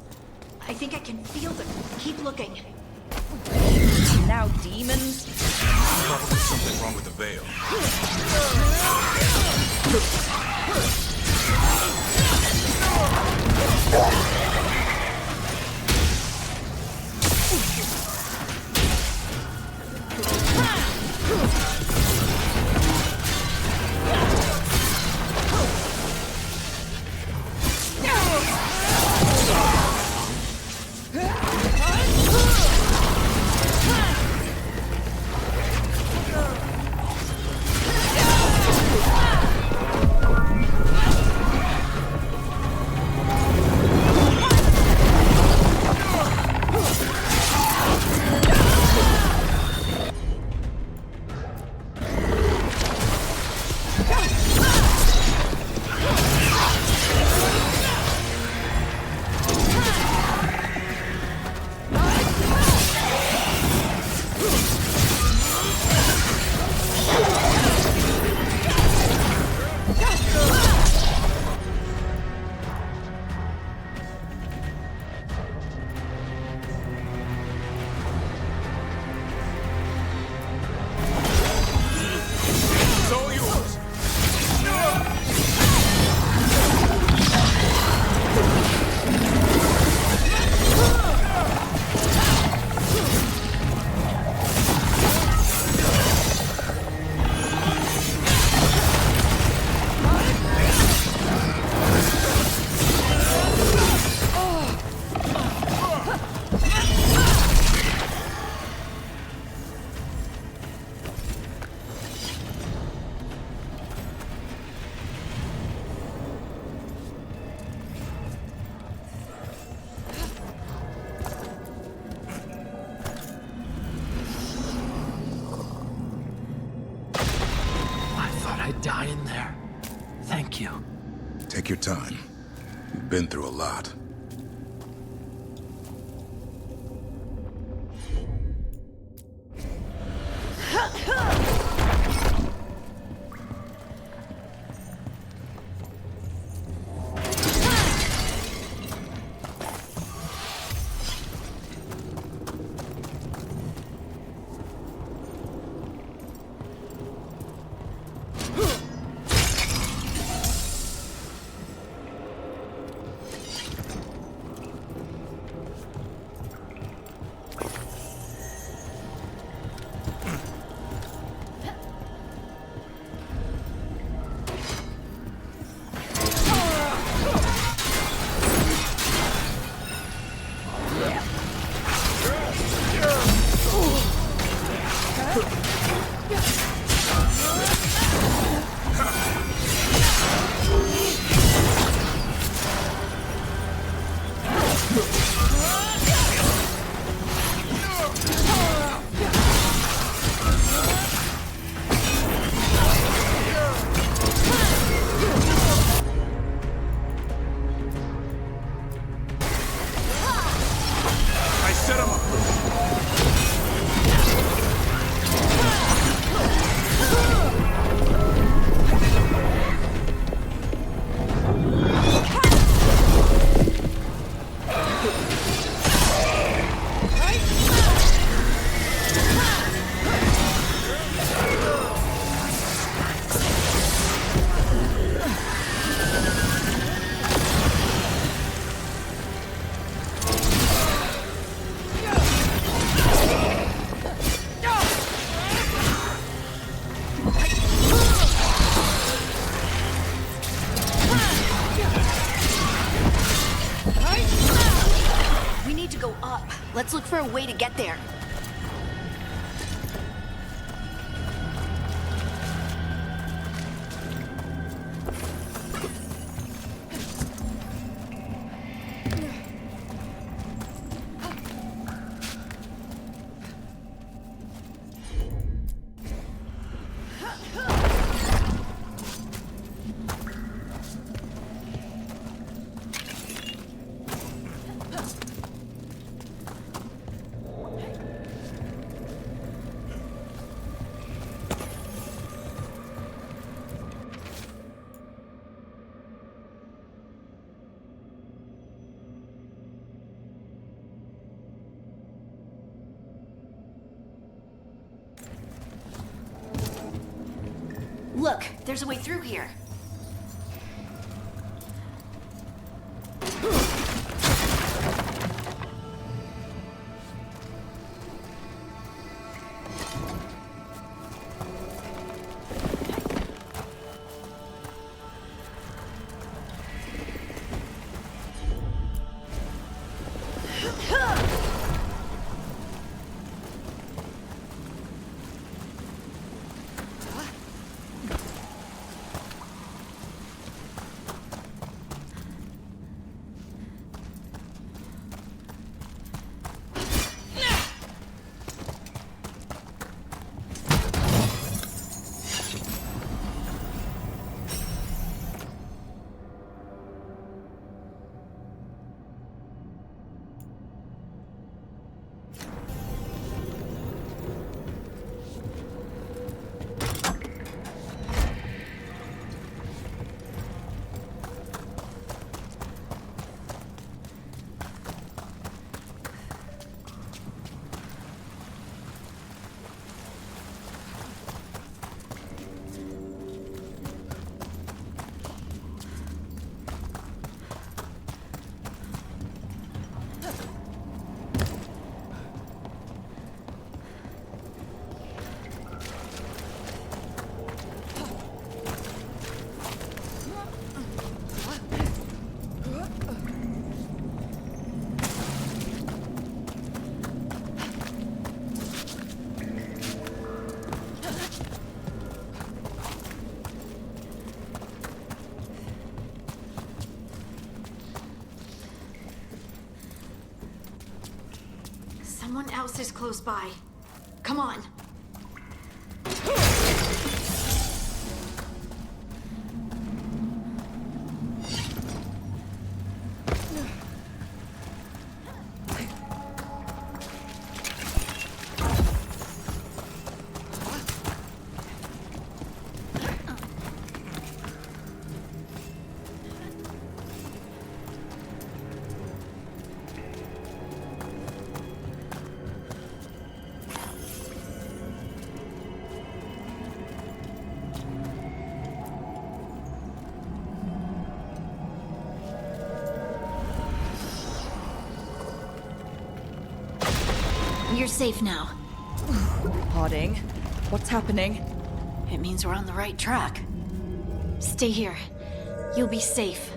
I think I can feel them. Keep looking. Now demons? Probably something wrong with the veil. die in there. Thank you. Take your time. You've been through a lot. Let's look for a way to get there. Look, there's a way through here. Someone else is close by. Come on. you're safe now. Harding, what's happening? It means we're on the right track. Stay here. You'll be safe.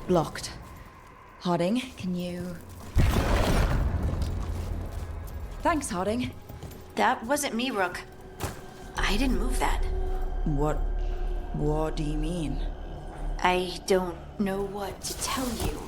Blocked. Harding, can you... Thanks, Harding. That wasn't me, Rook. I didn't move that. What do you mean? I don't know what to tell you.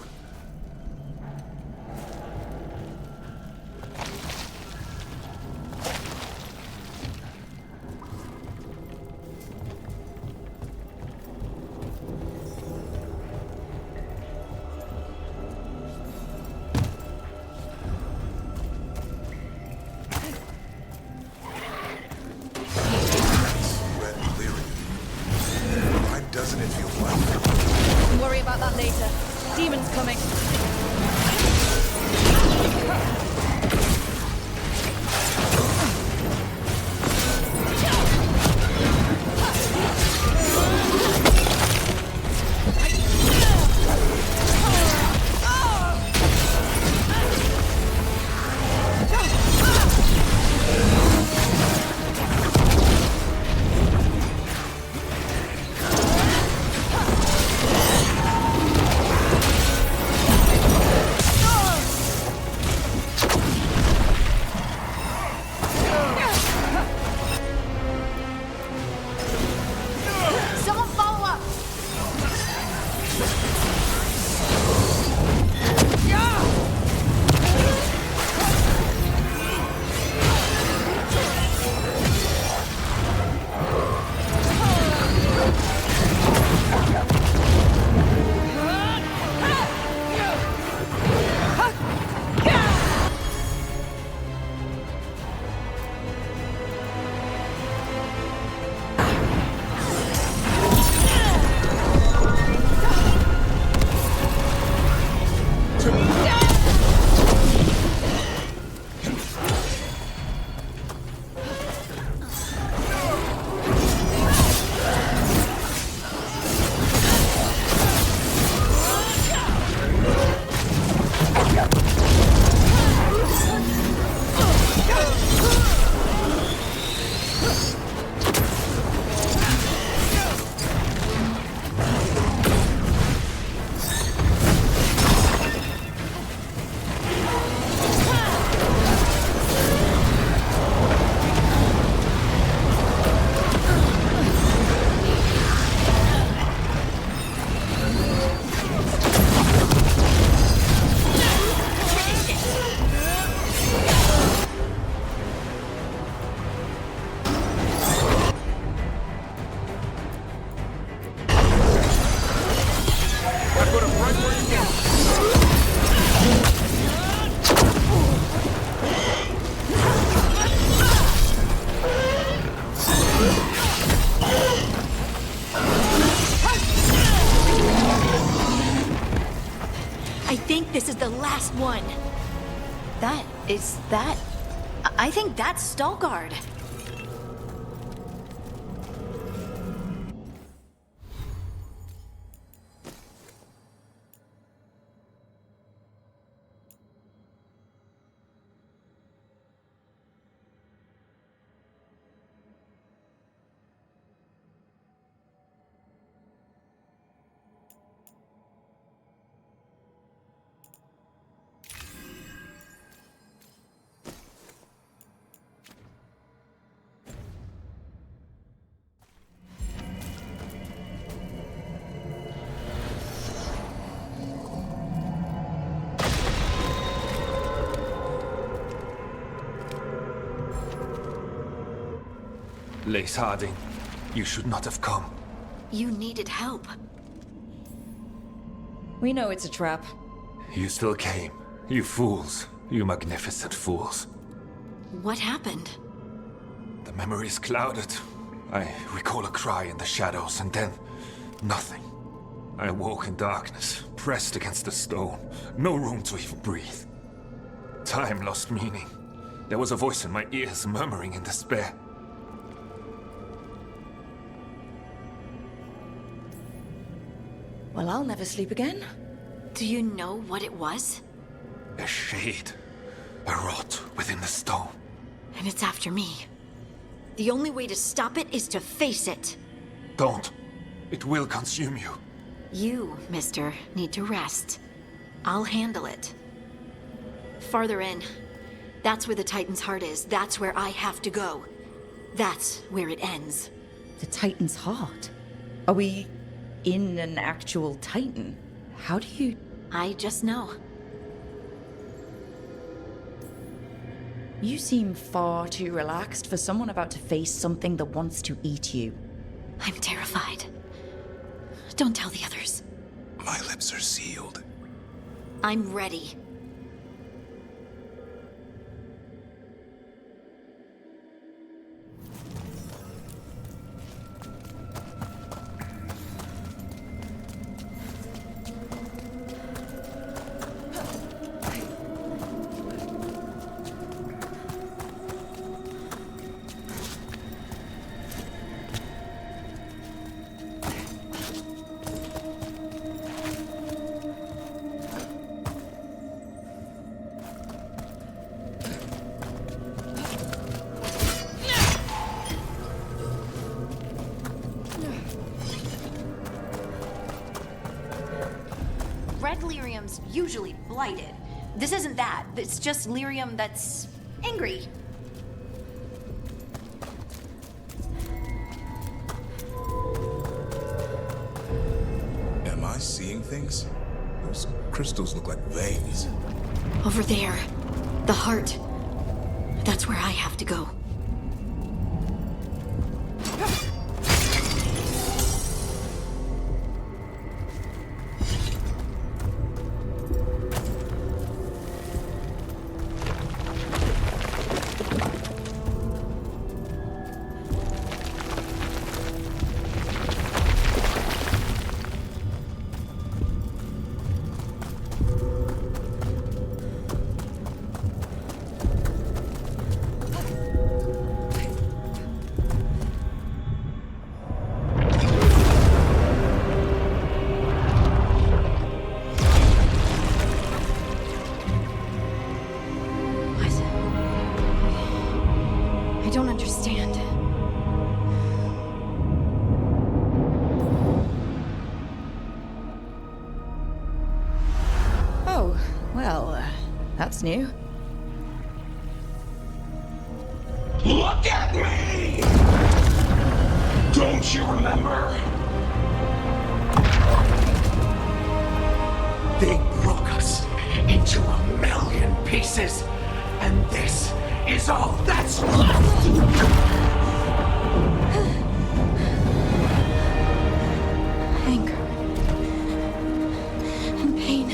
This is the last one. I think that's Stalguard. Lace Harding, you should not have come. You needed help. We know it's a trap. You still came. You fools. You magnificent fools. What happened? The memory is clouded. I recall a cry in the shadows, and then nothing. I woke in darkness, pressed against the stone. No room to even breathe. Time lost meaning. There was a voice in my ears murmuring in despair. Well, I'll never sleep again. Do you know what it was? A shade. A rot within the stone. And it's after me. The only way to stop it is to face it. Don't. It will consume you. You, mister, need to rest. I'll handle it. Farther in. That's where the Titan's heart is. That's where I have to go. That's where it ends. The Titan's heart? Are we in an actual Titan? How do you... I just know. You seem far too relaxed for someone about to face something that wants to eat you. I'm terrified. Don't tell the others. My lips are sealed. I'm ready. Red lyrium's usually blighted. This isn't that. It's just lyrium that's angry. Am I seeing things? Those crystals look like veins. Over there. The heart. That's where I have to go. I don't understand. Oh, well, that's new. Look at me! Don't you remember? They broke us into 1,000,000 pieces, and this is all that's left! Anger. And pain.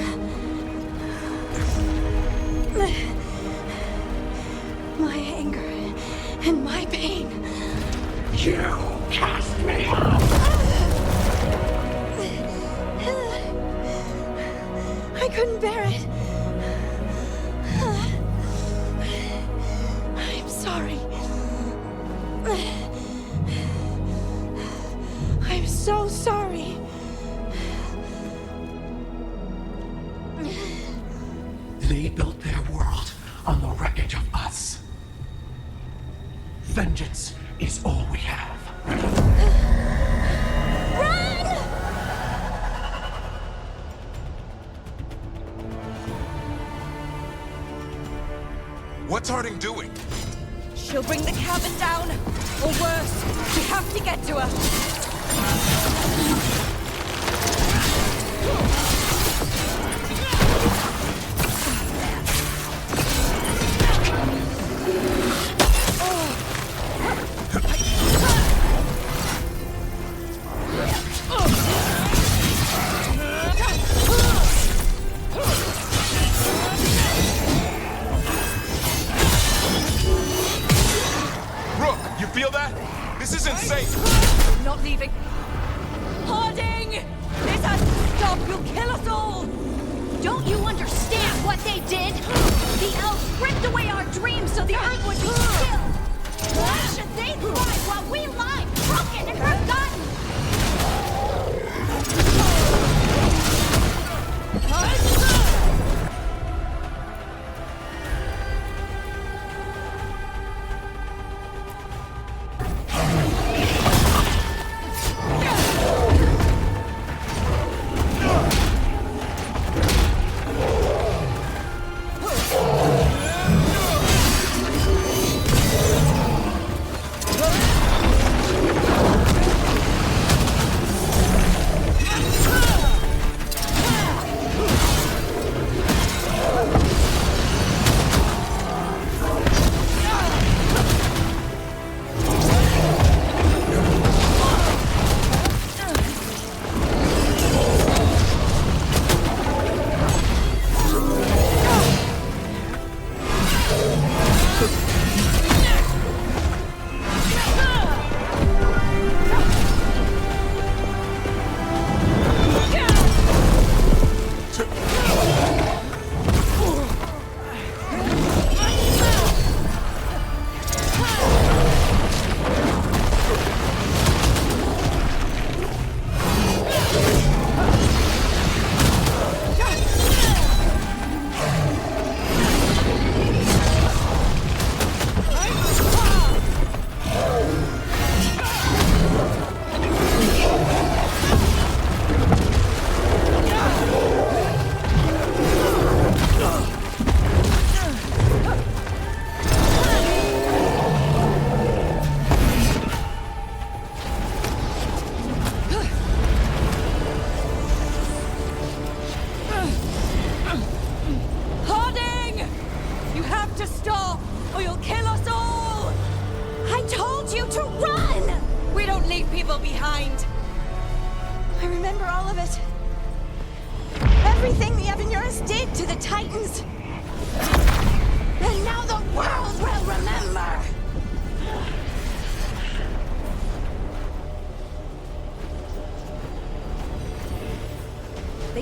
My anger and my pain. You cast me out! I couldn't bear it. I'm sorry. I'm so sorry. They built their world on the wreckage of us. Vengeance is all we have. Run! What's Harding doing? She'll bring the cabin down, or worse, we have to get to her. Feel that? This isn't safe! I'm not leaving. Harding! This has to stop! You'll kill us all! Don't you understand what they did? The elves ripped away our dreams so the earth would be still! Why should they thrive while we lie, broken and forgotten?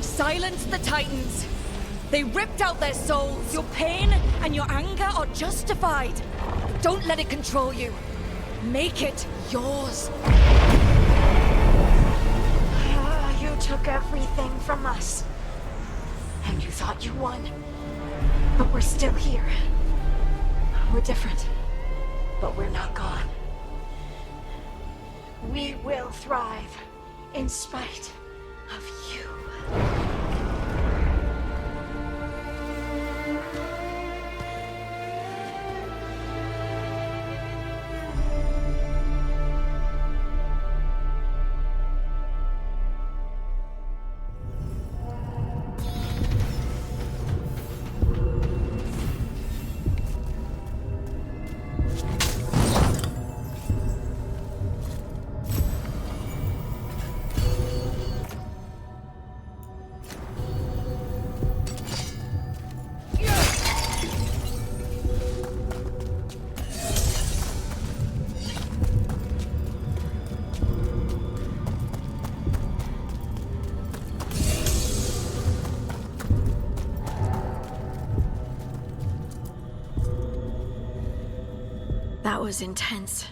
Silenced the Titans. They ripped out their souls. Your pain and your anger are justified. Don't let it control you. Make it yours. You took everything from us. And you thought you won. But we're still here. We're different. But we're not gone. We will thrive in spite of you. That was intense.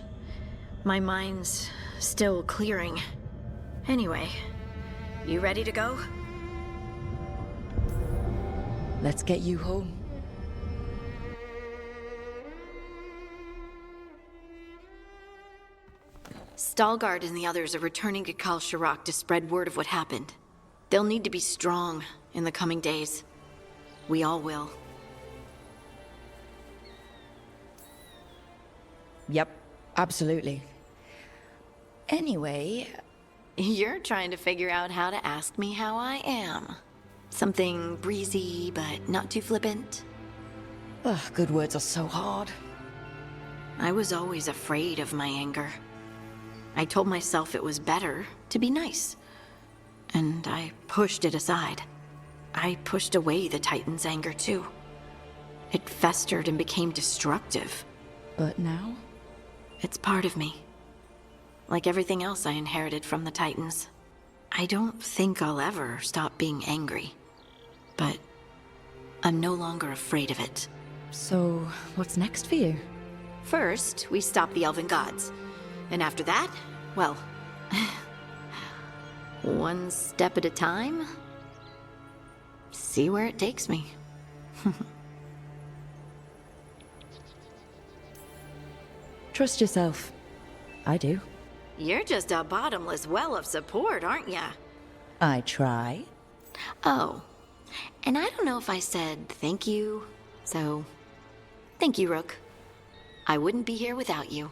My mind's still clearing. Anyway, you ready to go? Let's get you home. Stalgard and the others are returning to Kal Shirak to spread word of what happened. They'll need to be strong in the coming days. We all will. Yep, absolutely. Anyway... You're trying to figure out how to ask me how I am. Something breezy, but not too flippant. Ugh, good words are so hard. I was always afraid of my anger. I told myself it was better to be nice. And I pushed it aside. I pushed away the Titan's anger too. It festered and became destructive. But now? It's part of me. Like everything else I inherited from the Titans. I don't think I'll ever stop being angry. But I'm no longer afraid of it. So, what's next for you? First, we stop the Elven Gods. And after that, well... one step at a time. See where it takes me. Trust yourself. I do. You're just a bottomless well of support, aren't ya? I try. Oh, and I don't know if I said thank you, so thank you, Rook. I wouldn't be here without you.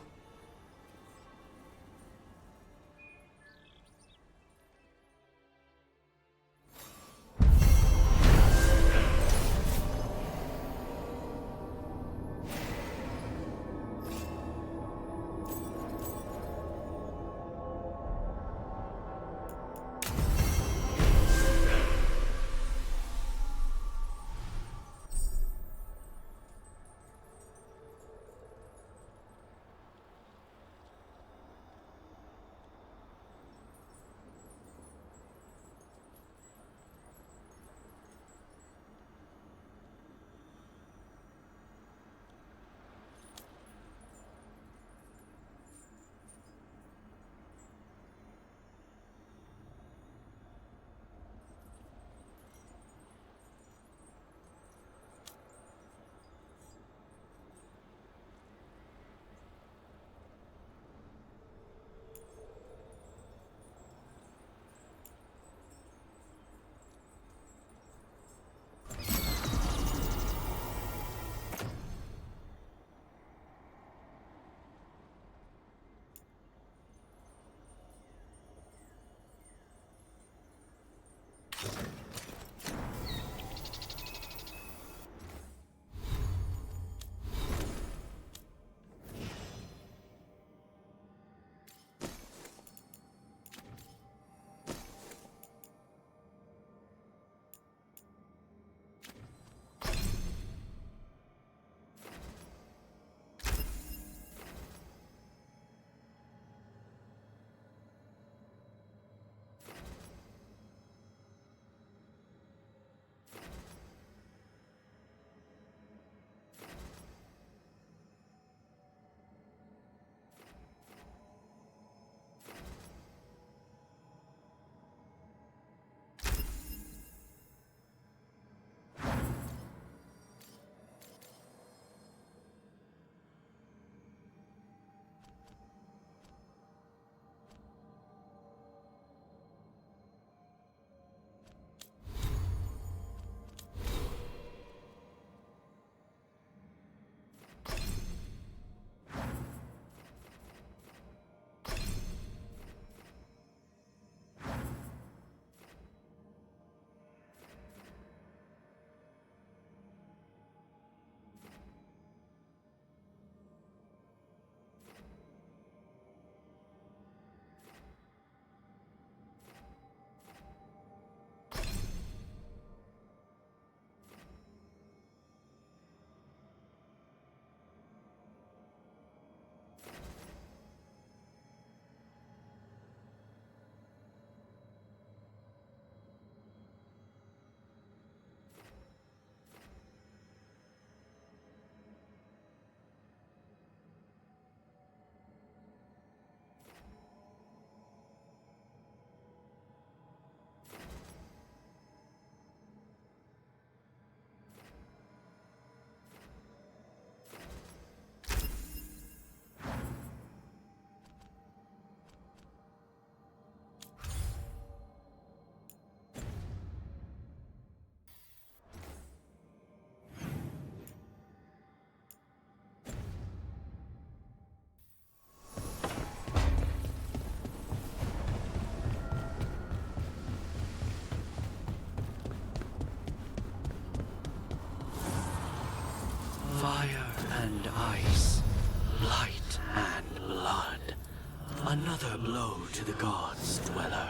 and ice, light and blood. Another blow to the gods' dweller.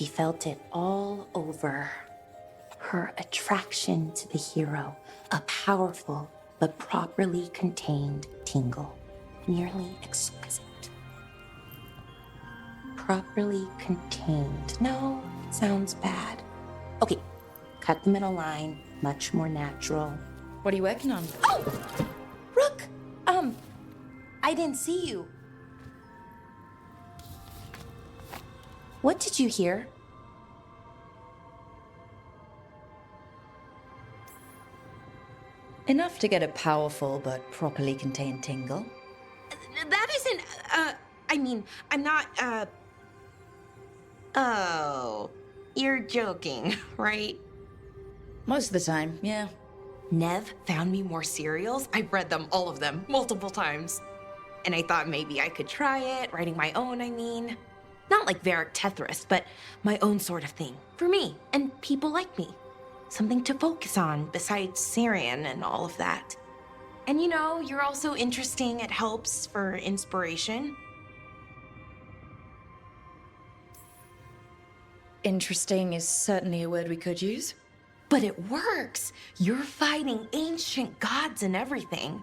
She felt it all over. Her attraction to the hero, a powerful but properly contained tingle, nearly exquisite. Properly contained. No, sounds bad. Okay, cut the middle line, much more natural. What are you working on? Oh! Rook! I didn't see you. What did you hear? Enough to get a powerful but properly contained tingle. That isn't, I mean, I'm not, Oh, you're joking, right? Most of the time, yeah. Nev found me more cereals. I've read them, all of them, multiple times. And I thought maybe I could try it, writing my own, I mean. Not like Varric Tethris, but my own sort of thing. For me, and people like me. Something to focus on besides Syrian and all of that. And you know, you're also interesting. It helps for inspiration. Interesting is certainly a word we could use. But it works. You're fighting ancient gods and everything.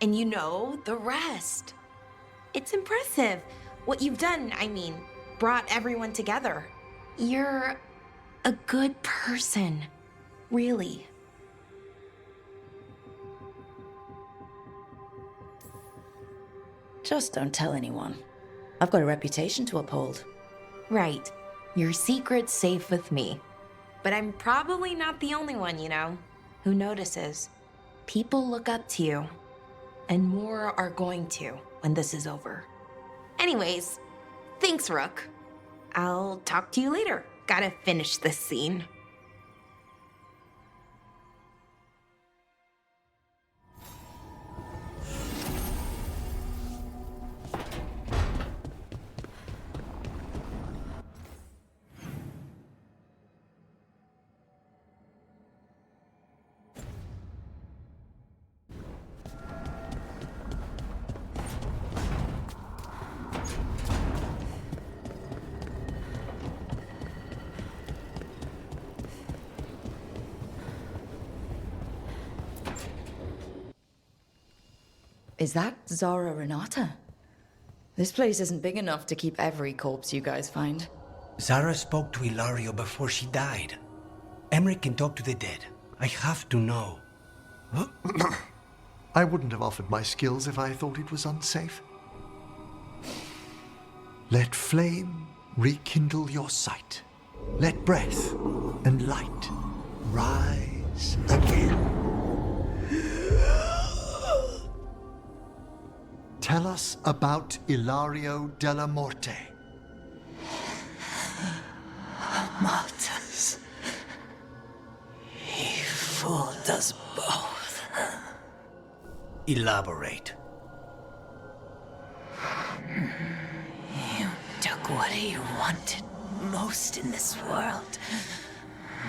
And you know the rest. It's impressive. What you've done, I mean, brought everyone together. You're a good person. Really. Just don't tell anyone. I've got a reputation to uphold. Right. Your secret's safe with me. But I'm probably not the only one, you know, who notices. People look up to you. And more are going to when this is over. Anyways, thanks, Rook. I'll talk to you later. Gotta finish this scene. Is that Zara Renata? This place isn't big enough to keep every corpse you guys find. Zara spoke to Ilario before she died. Emmerich can talk to the dead. I have to know. I wouldn't have offered my skills if I thought it was unsafe. Let flame rekindle your sight. Let breath and light rise again. Tell us about Ilario della Morte. Martyrs. He fooled us both. Elaborate. You took what he wanted most in this world.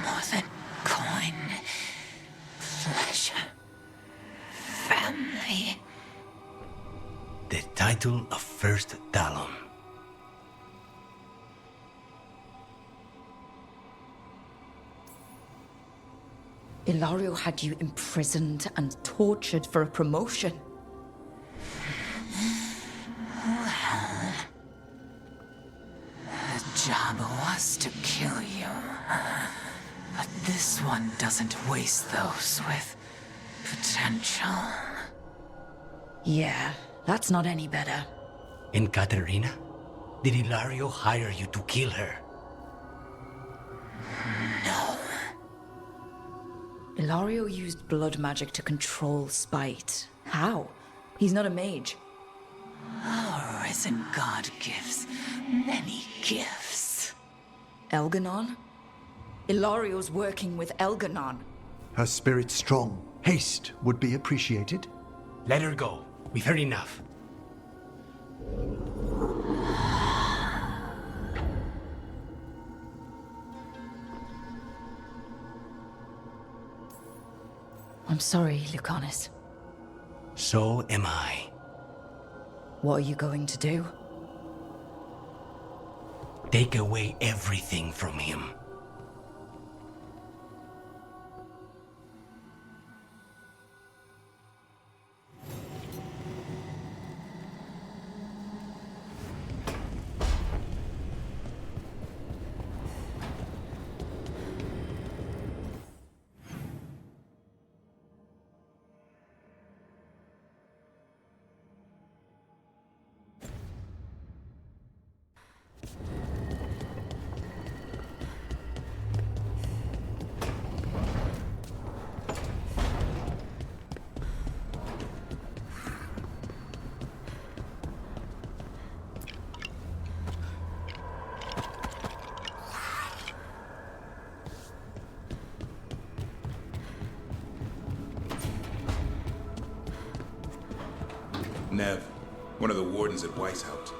More than coin, pleasure, family. The title of First Talon. Ilario had you imprisoned and tortured for a promotion. Well, the job was to kill you. But this one doesn't waste those with potential. Yeah, that's not any better. And Katerina? Did Ilario hire you to kill her? No. Ilario used blood magic to control spite. How? He's not a mage. Our risen god gives many gifts. Elganon? Ilario's working with Elganon. Her spirit strong. Haste would be appreciated. Let her go. We've heard enough. I'm sorry, Lucanus. So am I. What are you going to do? Take away everything from him. Nev, one of the wardens at Weishaupt.